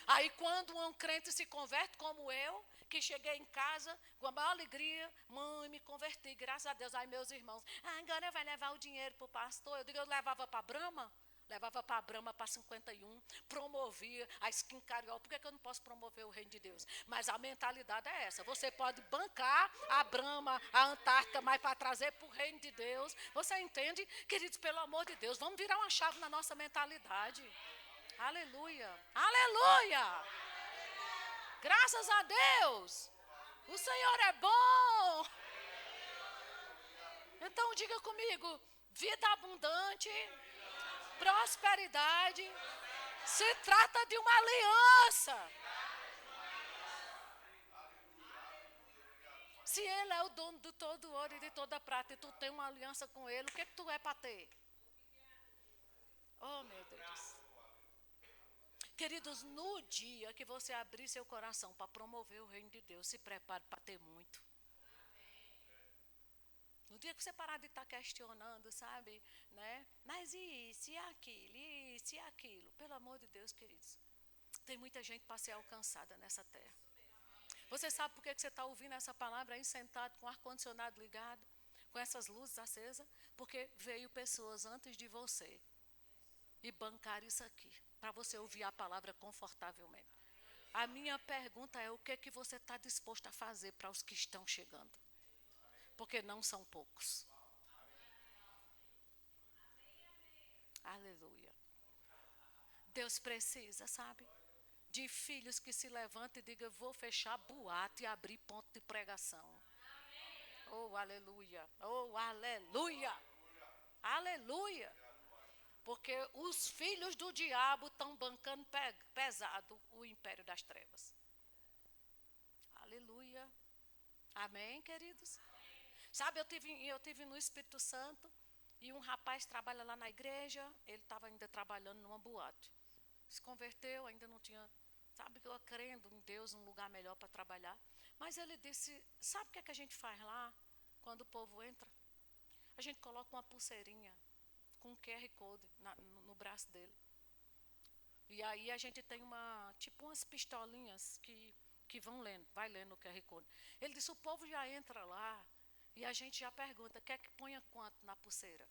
Aí quando um crente se converte como eu, que cheguei em casa com a maior alegria, mãe, me converti, graças a Deus. Aí meus irmãos, agora vai levar o dinheiro para o pastor. Eu digo, eu levava para Brahma, levava para a Brama, para 51, promovia a Skin Carioca. Por que eu não posso promover o reino de Deus? Mas a mentalidade é essa. Você pode bancar a Brama, a Antártica, mas para trazer para o reino de Deus. Você entende? Queridos, pelo amor de Deus, vamos virar uma chave na nossa mentalidade. Aleluia. Aleluia. Graças a Deus. O Senhor é bom. Então diga comigo, vida abundante, prosperidade, se trata de uma aliança. Se Ele é o dono de todo ouro e de toda prata e tu tem uma aliança com Ele, o que tu é para ter? Oh, meu Deus. Queridos, no dia que você abrir seu coração para promover o reino de Deus, se prepare para ter muito. No dia que você parar de estar questionando, sabe? Né? Mas isso, e aquilo, isso e aquilo. Pelo amor de Deus, queridos. Tem muita gente para ser alcançada nessa terra. Você sabe por que você está ouvindo essa palavra aí sentado com o ar-condicionado ligado? Com essas luzes acesas? Porque veio pessoas antes de você e bancaram isso aqui. Para você ouvir a palavra confortavelmente. A minha pergunta é, o que você está disposto a fazer para os que estão chegando? Porque não são poucos. Aleluia. Deus precisa, sabe? De filhos que se levantem e digam, vou fechar boate e abrir ponto de pregação. Oh, aleluia. Oh, aleluia. Aleluia. Porque os filhos do diabo estão bancando pesado o império das trevas. Aleluia. Amém, queridos? Sabe, eu tive no Espírito Santo e um rapaz trabalha lá na igreja, ele estava ainda trabalhando numa boate. Se converteu, ainda não tinha, sabe, eu crendo em Deus, um lugar melhor para trabalhar. Mas ele disse, sabe o que é que a gente faz lá, quando o povo entra? A gente coloca uma pulseirinha com um QR Code no braço dele. E aí a gente tem tipo umas pistolinhas que vai lendo o QR Code. Ele disse, o povo já entra lá, e a gente já pergunta, quer que ponha quanto na pulseira?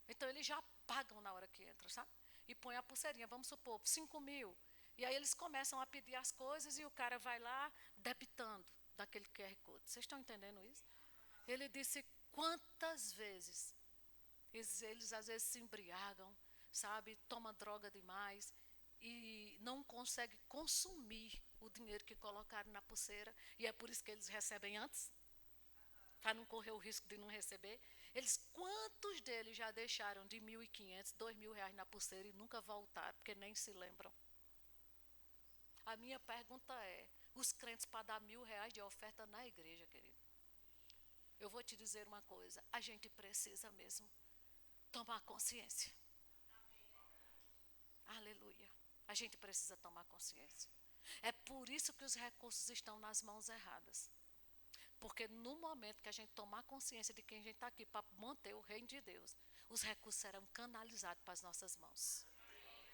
Então, eles já pagam na hora que entra, sabe? E põe a pulseirinha, vamos supor, 5.000. E aí eles começam a pedir as coisas e o cara vai lá debitando daquele QR Code. Vocês estão entendendo isso? Ele disse, quantas vezes eles às vezes se embriagam, sabe? Tomam droga demais e não conseguem consumir o dinheiro que colocaram na pulseira. E é por isso que eles recebem antes. Para não correr o risco de não receber. Quantos deles já deixaram de 1.500, 2.000 reais na pulseira e nunca voltaram, porque nem se lembram? A minha pergunta é, os crentes para dar 1.000 reais de oferta na igreja, querido? Eu vou te dizer uma coisa, a gente precisa mesmo tomar consciência. Aleluia. A gente precisa tomar consciência. É por isso que os recursos estão nas mãos erradas. Porque no momento que a gente tomar consciência de que a gente está aqui para manter o reino de Deus, os recursos serão canalizados para as nossas mãos.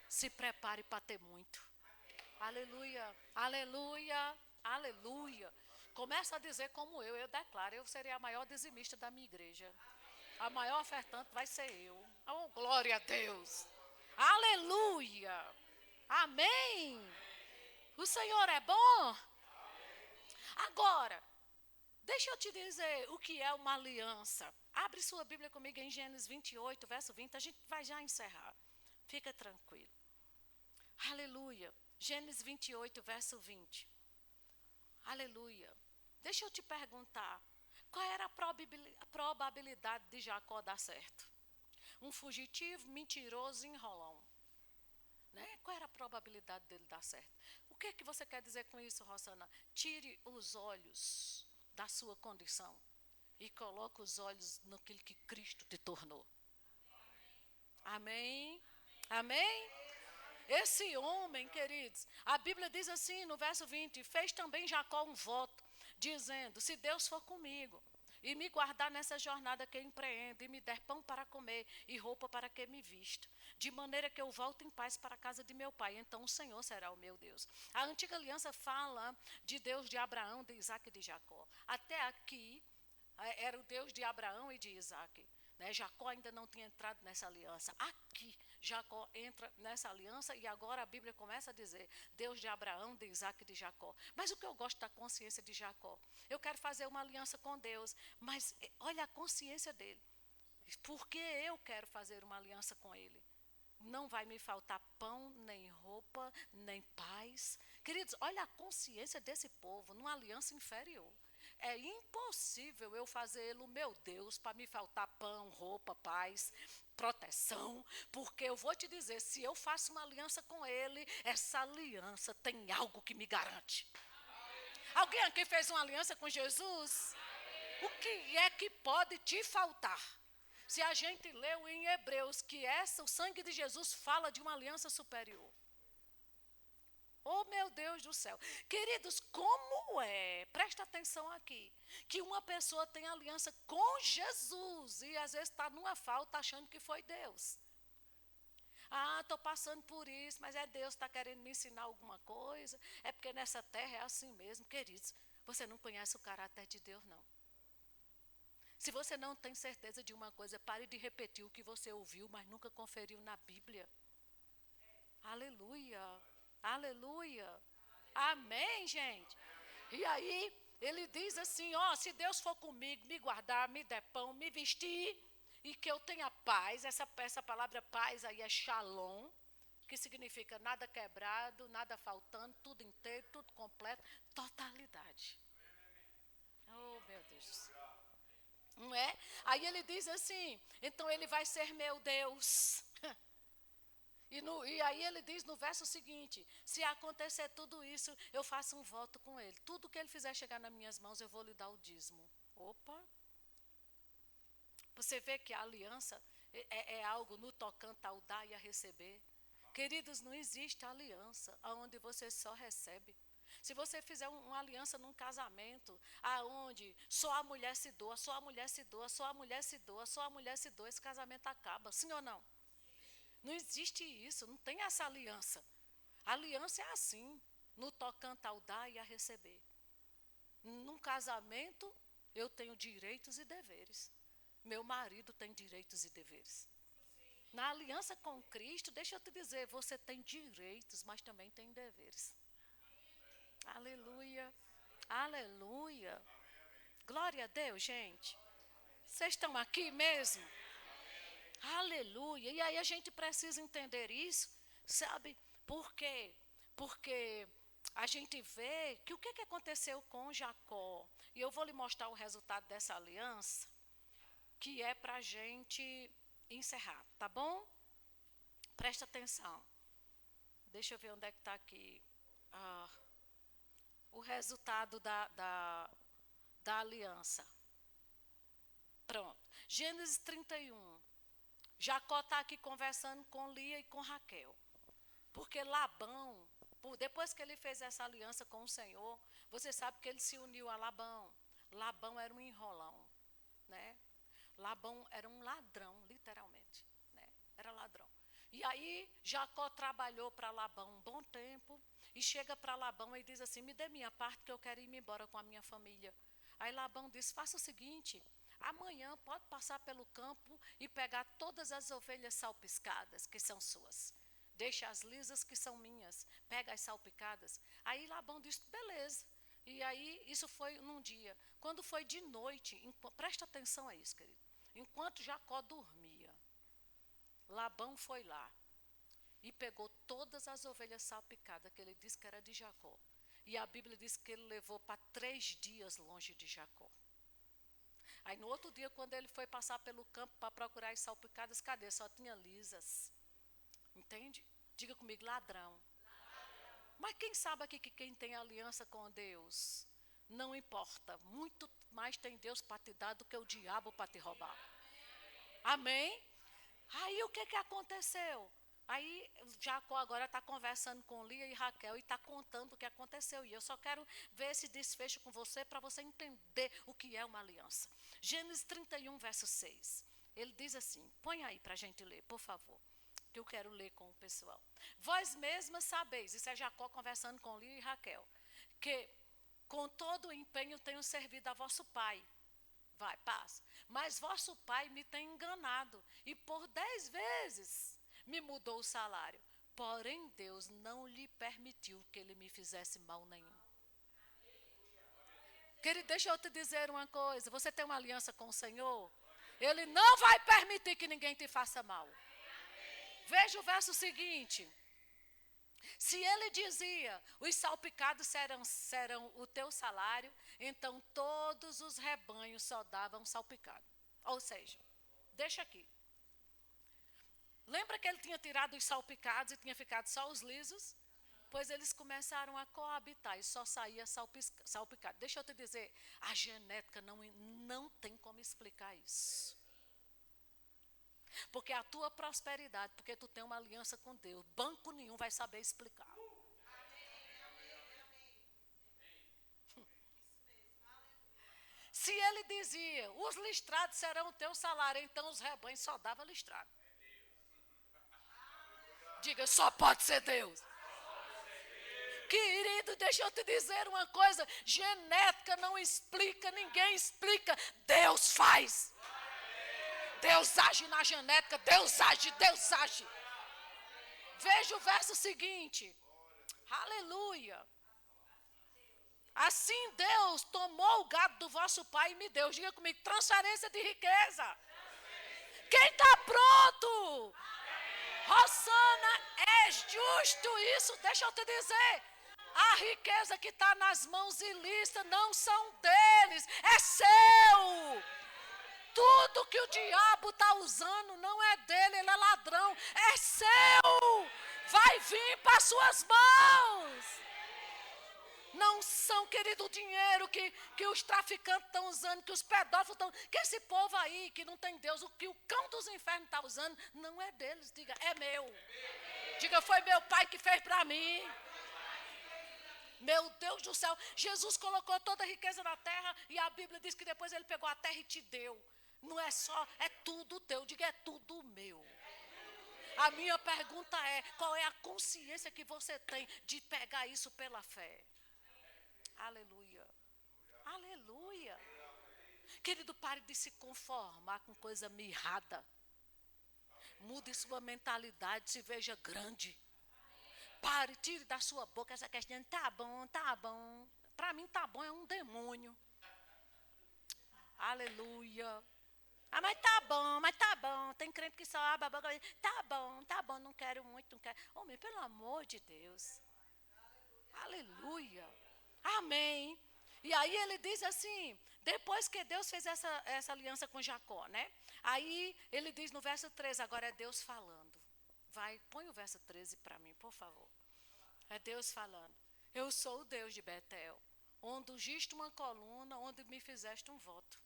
Se prepare para ter muito. Aleluia, aleluia, aleluia. Começa a dizer como eu declaro, eu serei a maior dizimista da minha igreja. A maior ofertante vai ser eu. Oh, glória a Deus. Aleluia. Amém. O Senhor é bom. Agora, deixa eu te dizer o que é uma aliança. Abre sua Bíblia comigo em Gênesis 28, verso 20. A gente vai já encerrar. Fica tranquilo. Aleluia. Gênesis 28, verso 20. Aleluia. Deixa eu te perguntar. Qual era a probabilidade de Jacó dar certo? Um fugitivo, mentiroso, enrolão. Né? Qual era a probabilidade dele dar certo? O que é que você quer dizer com isso, Rosana? Tire os olhos da sua condição e coloque os olhos naquilo que Cristo te tornou. Amém? Amém? Esse homem, queridos, a Bíblia diz assim no verso 20, fez também Jacó um voto, dizendo, se Deus for comigo e me guardar nessa jornada que eu empreendo, e me der pão para comer e roupa para que me vista, de maneira que eu volto em paz para a casa de meu pai, então o Senhor será o meu Deus. A antiga aliança fala de Deus de Abraão, de Isaac e de Jacó. Até aqui era o Deus de Abraão e de Isaac. Né? Jacó ainda não tinha entrado nessa aliança. Aqui Jacó entra nessa aliança e agora a Bíblia começa a dizer, Deus de Abraão, de Isaac e de Jacó. Mas o que eu gosto da consciência de Jacó? Eu quero fazer uma aliança com Deus, mas olha a consciência dele. Porque eu quero fazer uma aliança com ele. Não vai me faltar pão, nem roupa, nem paz. Queridos, olha a consciência desse povo numa aliança inferior. É impossível eu fazê-lo, meu Deus, para me faltar pão, roupa, paz, proteção, porque eu vou te dizer, se eu faço uma aliança com ele, essa aliança tem algo que me garante. Alguém aqui fez uma aliança com Jesus? O que é que pode te faltar? Se a gente leu em Hebreus que o sangue de Jesus fala de uma aliança superior. Oh, meu Deus do céu. Queridos, como presta atenção aqui, que uma pessoa tem aliança com Jesus e às vezes está numa falta achando que foi Deus. Ah, estou passando por isso, mas é Deus que está querendo me ensinar alguma coisa. É porque nessa terra é assim mesmo. Queridos, você não conhece o caráter de Deus, não. Se você não tem certeza de uma coisa, pare de repetir o que você ouviu, mas nunca conferiu na Bíblia. Aleluia. Aleluia. Amém, gente. E aí, ele diz assim, se Deus for comigo, me guardar, me der pão, me vestir, e que eu tenha paz, essa palavra paz aí é shalom, que significa nada quebrado, nada faltando, tudo inteiro, tudo completo, totalidade. Oh, meu Deus. Não é? Aí ele diz assim, então ele vai ser meu Deus. E aí ele diz no verso seguinte, se acontecer tudo isso, eu faço um voto com ele. Tudo que ele fizer chegar nas minhas mãos, eu vou lhe dar o dízimo. Opa! Você vê que a aliança é algo no tocante ao dar e a receber. Queridos, não existe aliança onde você só recebe. Se você fizer uma aliança num casamento, aonde só a mulher se doa, só a mulher se doa, só a mulher se doa, só a mulher se doa, esse casamento acaba, sim ou não? Não existe isso, não tem essa aliança. A aliança é assim, no tocante ao dar e a receber. Num casamento, eu tenho direitos e deveres. Meu marido tem direitos e deveres. Na aliança com Cristo, deixa eu te dizer, você tem direitos, mas também tem deveres. Aleluia, aleluia. Glória a Deus, gente. Vocês estão aqui mesmo? Aleluia. E aí a gente precisa entender isso, sabe? Por quê? Porque a gente vê que o que aconteceu com Jacó. E eu vou lhe mostrar o resultado dessa aliança, que é para a gente encerrar, tá bom? Presta atenção. Deixa eu ver onde é que está aqui. O resultado da aliança. Pronto. Gênesis 31. Jacó está aqui conversando com Lia e com Raquel. Porque Labão, depois que ele fez essa aliança com o Senhor, você sabe que ele se uniu a Labão. Labão era um enrolão, né? Labão era um ladrão, literalmente, né? Era ladrão. E aí Jacó trabalhou para Labão um bom tempo e chega para Labão e diz assim, me dê minha parte que eu quero ir embora com a minha família. Aí Labão diz, faça o seguinte, amanhã pode passar pelo campo e pegar todas as ovelhas salpiscadas, que são suas. Deixa as lisas, que são minhas. Pega as salpicadas. Aí Labão disse, beleza. E aí, isso foi num dia. Quando foi de noite, presta atenção a isso, querido. Enquanto Jacó dormia, Labão foi lá e pegou todas as ovelhas salpicadas, que ele disse que era de Jacó. E a Bíblia diz que ele levou para 3 dias longe de Jacó. Aí no outro dia, quando ele foi passar pelo campo para procurar as salpicadas, cadê? Só tinha lisas. Entende? Diga comigo, ladrão. Mas quem sabe aqui que quem tem aliança com Deus, não importa, muito mais tem Deus para te dar do que o diabo para te roubar. Amém? Aí o que aconteceu? Aí Jacó agora está conversando com Lia e Raquel e está contando o que aconteceu. E eu só quero ver esse desfecho com você para você entender o que é uma aliança. Gênesis 31, verso 6. Ele diz assim, põe aí para a gente ler, por favor, que eu quero ler com o pessoal. Vós mesmas sabeis, isso é Jacó conversando com Lia e Raquel, que com todo o empenho tenho servido a vosso pai. Vai, passa. Mas vosso pai me tem enganado, e por 10 vezes me mudou o salário. Porém, Deus não lhe permitiu que ele me fizesse mal nenhum. Querido, deixa eu te dizer uma coisa. Você tem uma aliança com o Senhor? Ele não vai permitir que ninguém te faça mal. Veja o verso seguinte. Se ele dizia, os salpicados serão o teu salário, então todos os rebanhos só davam salpicado. Ou seja, deixa aqui. Lembra que ele tinha tirado os salpicados e tinha ficado só os lisos? Pois eles começaram a coabitar e só saía salpicado. Deixa eu te dizer, a genética não tem como explicar isso. Porque a tua prosperidade, porque tu tem uma aliança com Deus, banco nenhum vai saber explicar. Se ele dizia, os listrados serão o teu salário, então os rebanhos só davam listrado. Diga, só pode ser Deus. Querido, deixa eu te dizer uma coisa, genética não explica, ninguém explica, Deus faz. Deus age na genética, Deus age, Deus age. Veja o verso seguinte. Aleluia. Assim Deus tomou o gado do vosso pai e me deu. Diga comigo, transferência de riqueza. Quem está pronto? Rosana, é justo isso, deixa eu te dizer. A riqueza que está nas mãos ilícitas não são deles, é seu. Tudo que o diabo está usando não é dele, ele é ladrão, é seu. Vai vir para as suas mãos. Não são, querido, o dinheiro que os traficantes estão usando, que os pedófilos estão... Que esse povo aí, que não tem Deus, o que o cão dos infernos está usando, não é deles. Diga, é meu. Diga, foi meu pai que fez para mim. Meu Deus do céu, Jesus colocou toda a riqueza na terra e a Bíblia diz que depois ele pegou a terra e te deu. Não é só, é tudo teu. Diga, é tudo meu. A minha pergunta é, qual é a consciência que você tem de pegar isso pela fé? Aleluia. Aleluia. Querido, pare de se conformar com coisa mirrada. Mude sua mentalidade, se veja grande. Pare, tire da sua boca essa questão, tá bom, tá bom. Para mim tá bom, é um demônio. Aleluia. Ah, mas tá bom. Tem crente que só abre a boca e diz, tá bom, não quero muito, não quero. Homem, pelo amor de Deus. Aleluia. Amém. E aí ele diz assim, depois que Deus fez essa aliança com Jacó, né? Aí ele diz no verso 13, agora é Deus falando. Vai, põe o verso 13 para mim, por favor. É Deus falando. Eu sou o Deus de Betel, onde ungiste uma coluna, onde me fizeste um voto.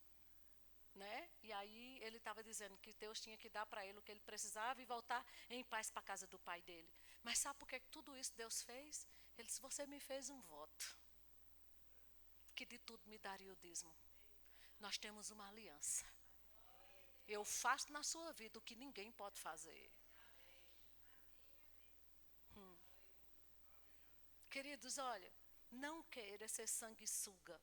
Né? E aí ele estava dizendo que Deus tinha que dar para ele o que ele precisava e voltar em paz para a casa do pai dele. Mas sabe por que tudo isso Deus fez? Ele disse, você me fez um voto, que de tudo me daria o dízimo. Nós temos uma aliança. Eu faço na sua vida o que ninguém pode fazer. Queridos, olha, não queira ser sanguessuga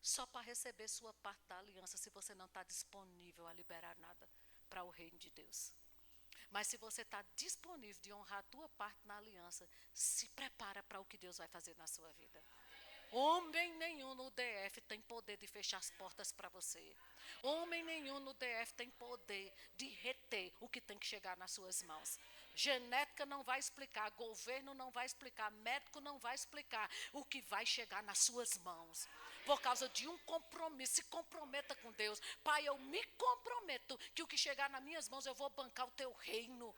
só para receber sua parte da aliança, se você não está disponível a liberar nada para o reino de Deus. Mas se você está disponível de honrar a tua parte na aliança, se prepara para o que Deus vai fazer na sua vida. Homem nenhum no DF tem poder de fechar as portas para você. Homem nenhum no DF tem poder de reter o que tem que chegar nas suas mãos. Genética não vai explicar, governo não vai explicar, médico não vai explicar o que vai chegar nas suas mãos. Por causa de um compromisso, se comprometa com Deus. Pai, eu me comprometo que o que chegar nas minhas mãos eu vou bancar o teu reino.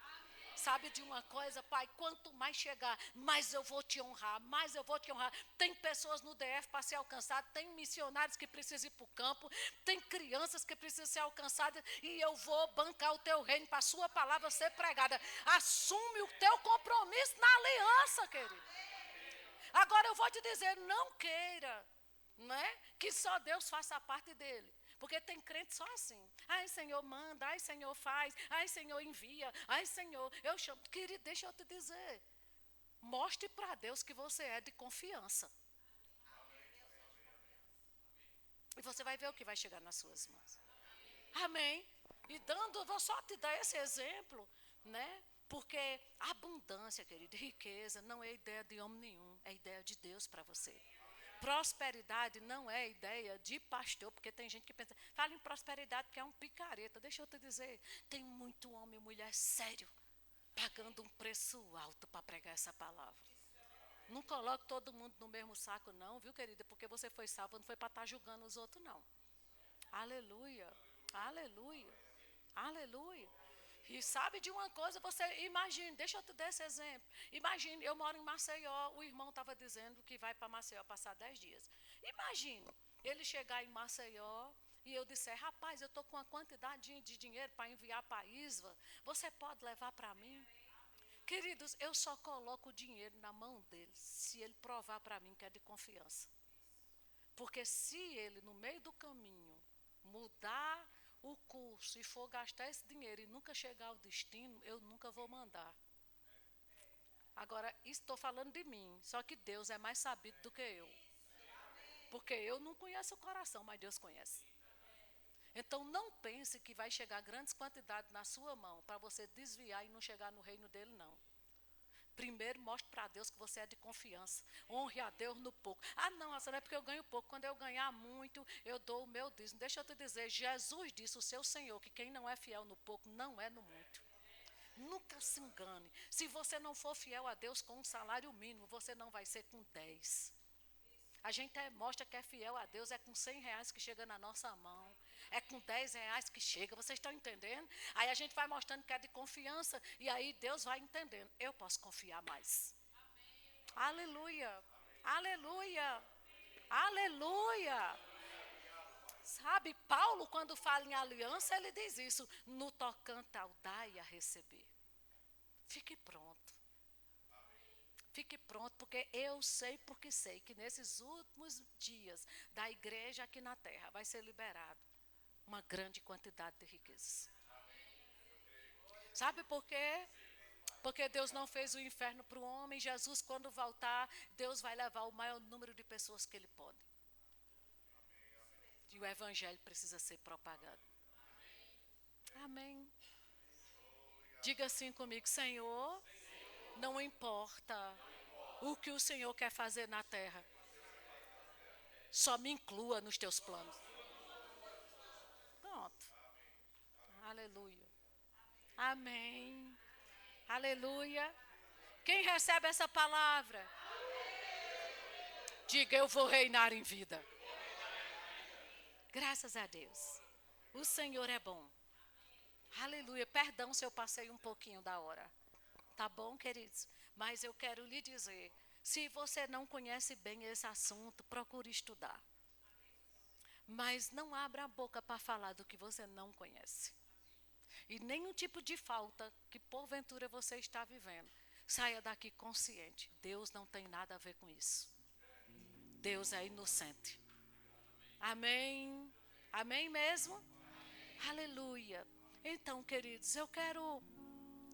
Sabe de uma coisa, pai, quanto mais chegar, mais eu vou te honrar, mais eu vou te honrar. Tem pessoas no DF para ser alcançadas, tem missionários que precisam ir para o campo, tem crianças que precisam ser alcançadas e eu vou bancar o teu reino para a sua palavra ser pregada. Assume o teu compromisso na aliança, querido. Agora eu vou te dizer, não queira, né, que só Deus faça a parte dele. Porque tem crente só assim. Ai, Senhor, manda. Ai, Senhor, faz. Ai, Senhor, envia. Ai, Senhor, eu chamo. Querido, deixa eu te dizer. Mostre para Deus que você é de confiança. E você vai ver o que vai chegar nas suas mãos. Amém. E vou só te dar esse exemplo. né? Porque abundância, querido, riqueza não é ideia de homem nenhum, é ideia de Deus para você. Prosperidade não é ideia de pastor, porque tem gente que pensa, fala em prosperidade porque é um picareta. Deixa eu te dizer, tem muito homem e mulher sério, pagando um preço alto para pregar essa palavra. Não coloque todo mundo no mesmo saco não, viu, querida? Porque você foi salvo, não foi para estar julgando os outros, não. Aleluia, aleluia, aleluia. E sabe de uma coisa, você imagine, deixa eu te dar esse exemplo. Imagine, eu moro em Maceió, o irmão estava dizendo que vai para Maceió passar 10 dias. Imagine, ele chegar em Maceió e eu disser, rapaz, eu estou com uma quantidade de dinheiro para enviar para a Isva, você pode levar para mim? Queridos, eu só coloco o dinheiro na mão dele se ele provar para mim que é de confiança. Porque se ele, no meio do caminho, mudar o curso e for gastar esse dinheiro e nunca chegar ao destino, eu nunca vou mandar. Agora, estou falando de mim, só que Deus é mais sabido do que eu. Porque eu não conheço o coração, mas Deus conhece. Então, não pense que vai chegar grandes quantidades na sua mão para você desviar e não chegar no reino dele, não. Primeiro, mostre para Deus que você é de confiança. Honre a Deus no pouco. Ah, não, não é porque eu ganho pouco. Quando eu ganhar muito, eu dou o meu dízimo. Deixa eu te dizer, Jesus disse, o seu Senhor, que quem não é fiel no pouco, não é no muito. Nunca se engane. Se você não for fiel a Deus com um salário mínimo, você não vai ser com 10. A gente mostra que é fiel a Deus, é com 100 reais que chega na nossa mão. É com 10 reais que chega, vocês estão entendendo? Aí a gente vai mostrando que é de confiança, e aí Deus vai entendendo. Eu posso confiar mais. Amém. Aleluia, aleluia, aleluia. Sabe, Paulo, quando fala em aliança, ele diz isso, no tocante ao dar e a receber. Fique pronto. Fique pronto, porque eu sei, porque sei que nesses últimos dias da igreja aqui na terra vai ser liberado uma grande quantidade de riquezas. Sabe por quê? Porque Deus não fez o inferno para o homem. Jesus, quando voltar, Deus vai levar o maior número de pessoas que Ele pode. E o evangelho precisa ser propagado. Amém. Diga assim comigo, Senhor, não importa o que o Senhor quer fazer na terra, só me inclua nos teus planos. Pronto. Aleluia. Amém. Aleluia. Quem recebe essa palavra? Diga, eu vou reinar em vida. Graças a Deus. O Senhor é bom. Aleluia. Perdão se eu passei um pouquinho da hora. Tá bom, queridos? Mas eu quero lhe dizer, se você não conhece bem esse assunto, procure estudar. Mas não abra a boca para falar do que você não conhece. E nenhum tipo de falta que porventura você está vivendo, saia daqui consciente. Deus não tem nada a ver com isso. Deus é inocente. Amém? Amém mesmo? Aleluia. Então, queridos, eu quero,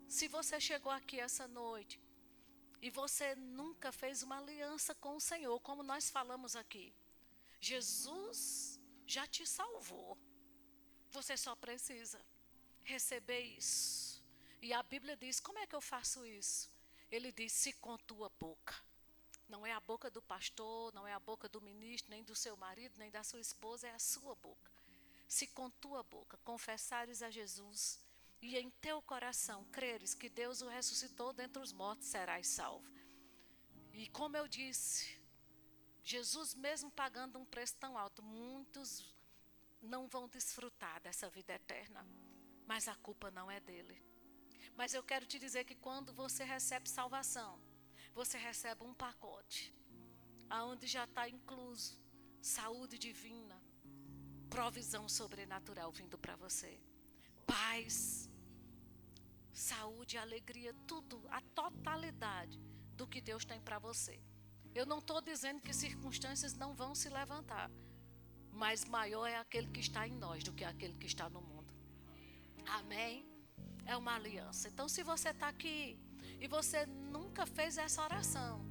se você chegou aqui essa noite e você nunca fez uma aliança com o Senhor, como nós falamos aqui, Jesus já te salvou. Você só precisa receber isso. E a Bíblia diz, como é que eu faço isso? Ele diz, se com tua boca. Não é a boca do pastor, não é a boca do ministro, nem do seu marido, nem da sua esposa, é a sua boca. Se com tua boca confessares a Jesus e em teu coração creres que Deus o ressuscitou dentre os mortos, serás salvo. E como eu disse, Jesus mesmo pagando um preço tão alto, muitos não vão desfrutar dessa vida eterna. Mas a culpa não é dele. Mas eu quero te dizer que quando você recebe salvação, você recebe um pacote, onde já está incluso saúde divina, provisão sobrenatural vindo para você, paz, saúde, alegria, tudo, a totalidade do que Deus tem para você. Eu não estou dizendo que circunstâncias não vão se levantar, mas maior é aquele que está em nós do que aquele que está no mundo. Amém? É uma aliança. Então, se você está aqui e você nunca fez essa oração,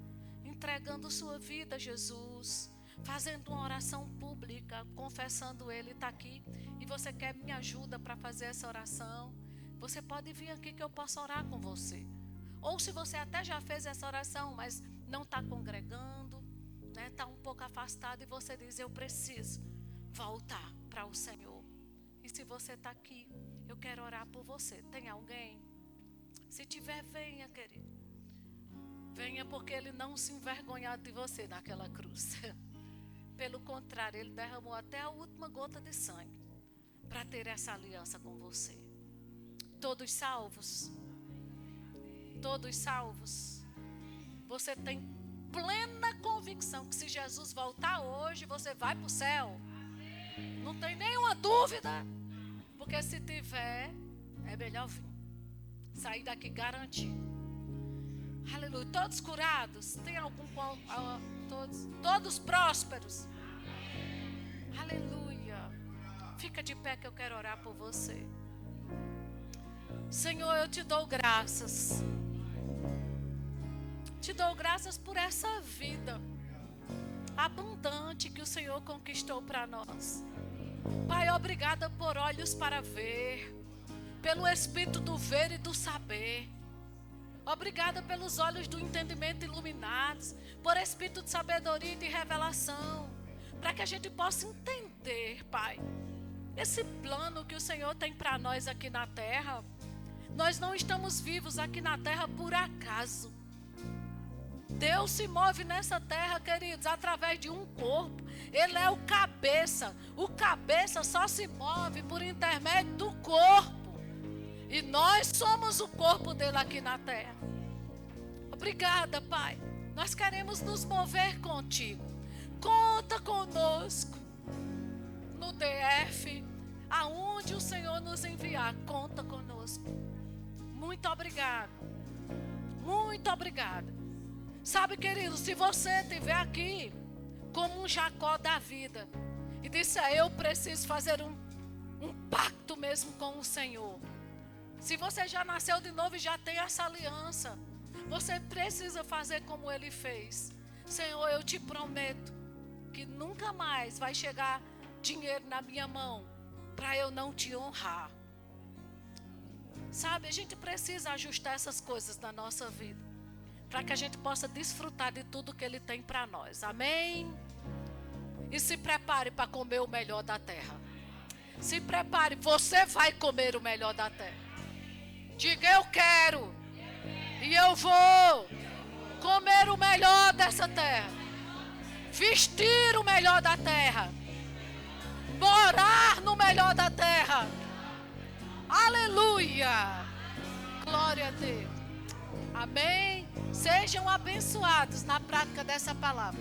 entregando sua vida a Jesus, fazendo uma oração pública, confessando Ele, está aqui, e você quer minha ajuda para fazer essa oração, você pode vir aqui que eu posso orar com você. Ou se você até já fez essa oração, mas não está congregando, né, está um pouco afastado e você diz, eu preciso voltar para o Senhor. E se você está aqui, eu quero orar por você. Tem alguém? Se tiver, venha, querido. Venha, porque Ele não se envergonhou de você naquela cruz. Pelo contrário, Ele derramou até a última gota de sangue para ter essa aliança com você. Todos salvos? Todos salvos? Você tem plena convicção que se Jesus voltar hoje, você vai para o céu? Não tem nenhuma dúvida? Porque se tiver, é melhor vir. Sair daqui garantido. Aleluia. Todos curados? Tem algum? Todos prósperos? Aleluia. Fica de pé que eu quero orar por você. Senhor, eu te dou graças. Te dou graças por essa vida abundante que o Senhor conquistou para nós. Pai, obrigada por olhos para ver, pelo espírito do ver e do saber. Obrigada pelos olhos do entendimento iluminados, por espírito de sabedoria e de revelação, para que a gente possa entender, Pai, esse plano que o Senhor tem para nós aqui na terra. Nós não estamos vivos aqui na terra por acaso. Deus se move nessa terra, queridos, através de um corpo. Ele é o cabeça. O cabeça só se move por intermédio do corpo. E nós somos o corpo dele aqui na terra. Obrigada, Pai. Nós queremos nos mover contigo. Conta conosco. No DF, aonde o Senhor nos enviar, conta conosco. Muito obrigado. Muito obrigada. Sabe, querido, se você estiver aqui como um Jacó da vida e disser, eu preciso fazer um pacto mesmo com o Senhor. Se você já nasceu de novo e já tem essa aliança, você precisa fazer como ele fez. Senhor, eu te prometo que nunca mais vai chegar dinheiro na minha mão para eu não te honrar. Sabe, a gente precisa ajustar essas coisas na nossa vida, para que a gente possa desfrutar de tudo que Ele tem para nós. Amém? E se prepare para comer o melhor da terra. Se prepare, você vai comer o melhor da terra. Diga, eu quero. E eu vou comer o melhor dessa terra. Vestir o melhor da terra. Morar no melhor da terra. Aleluia. Glória a Deus. Amém. Sejam abençoados na prática dessa palavra.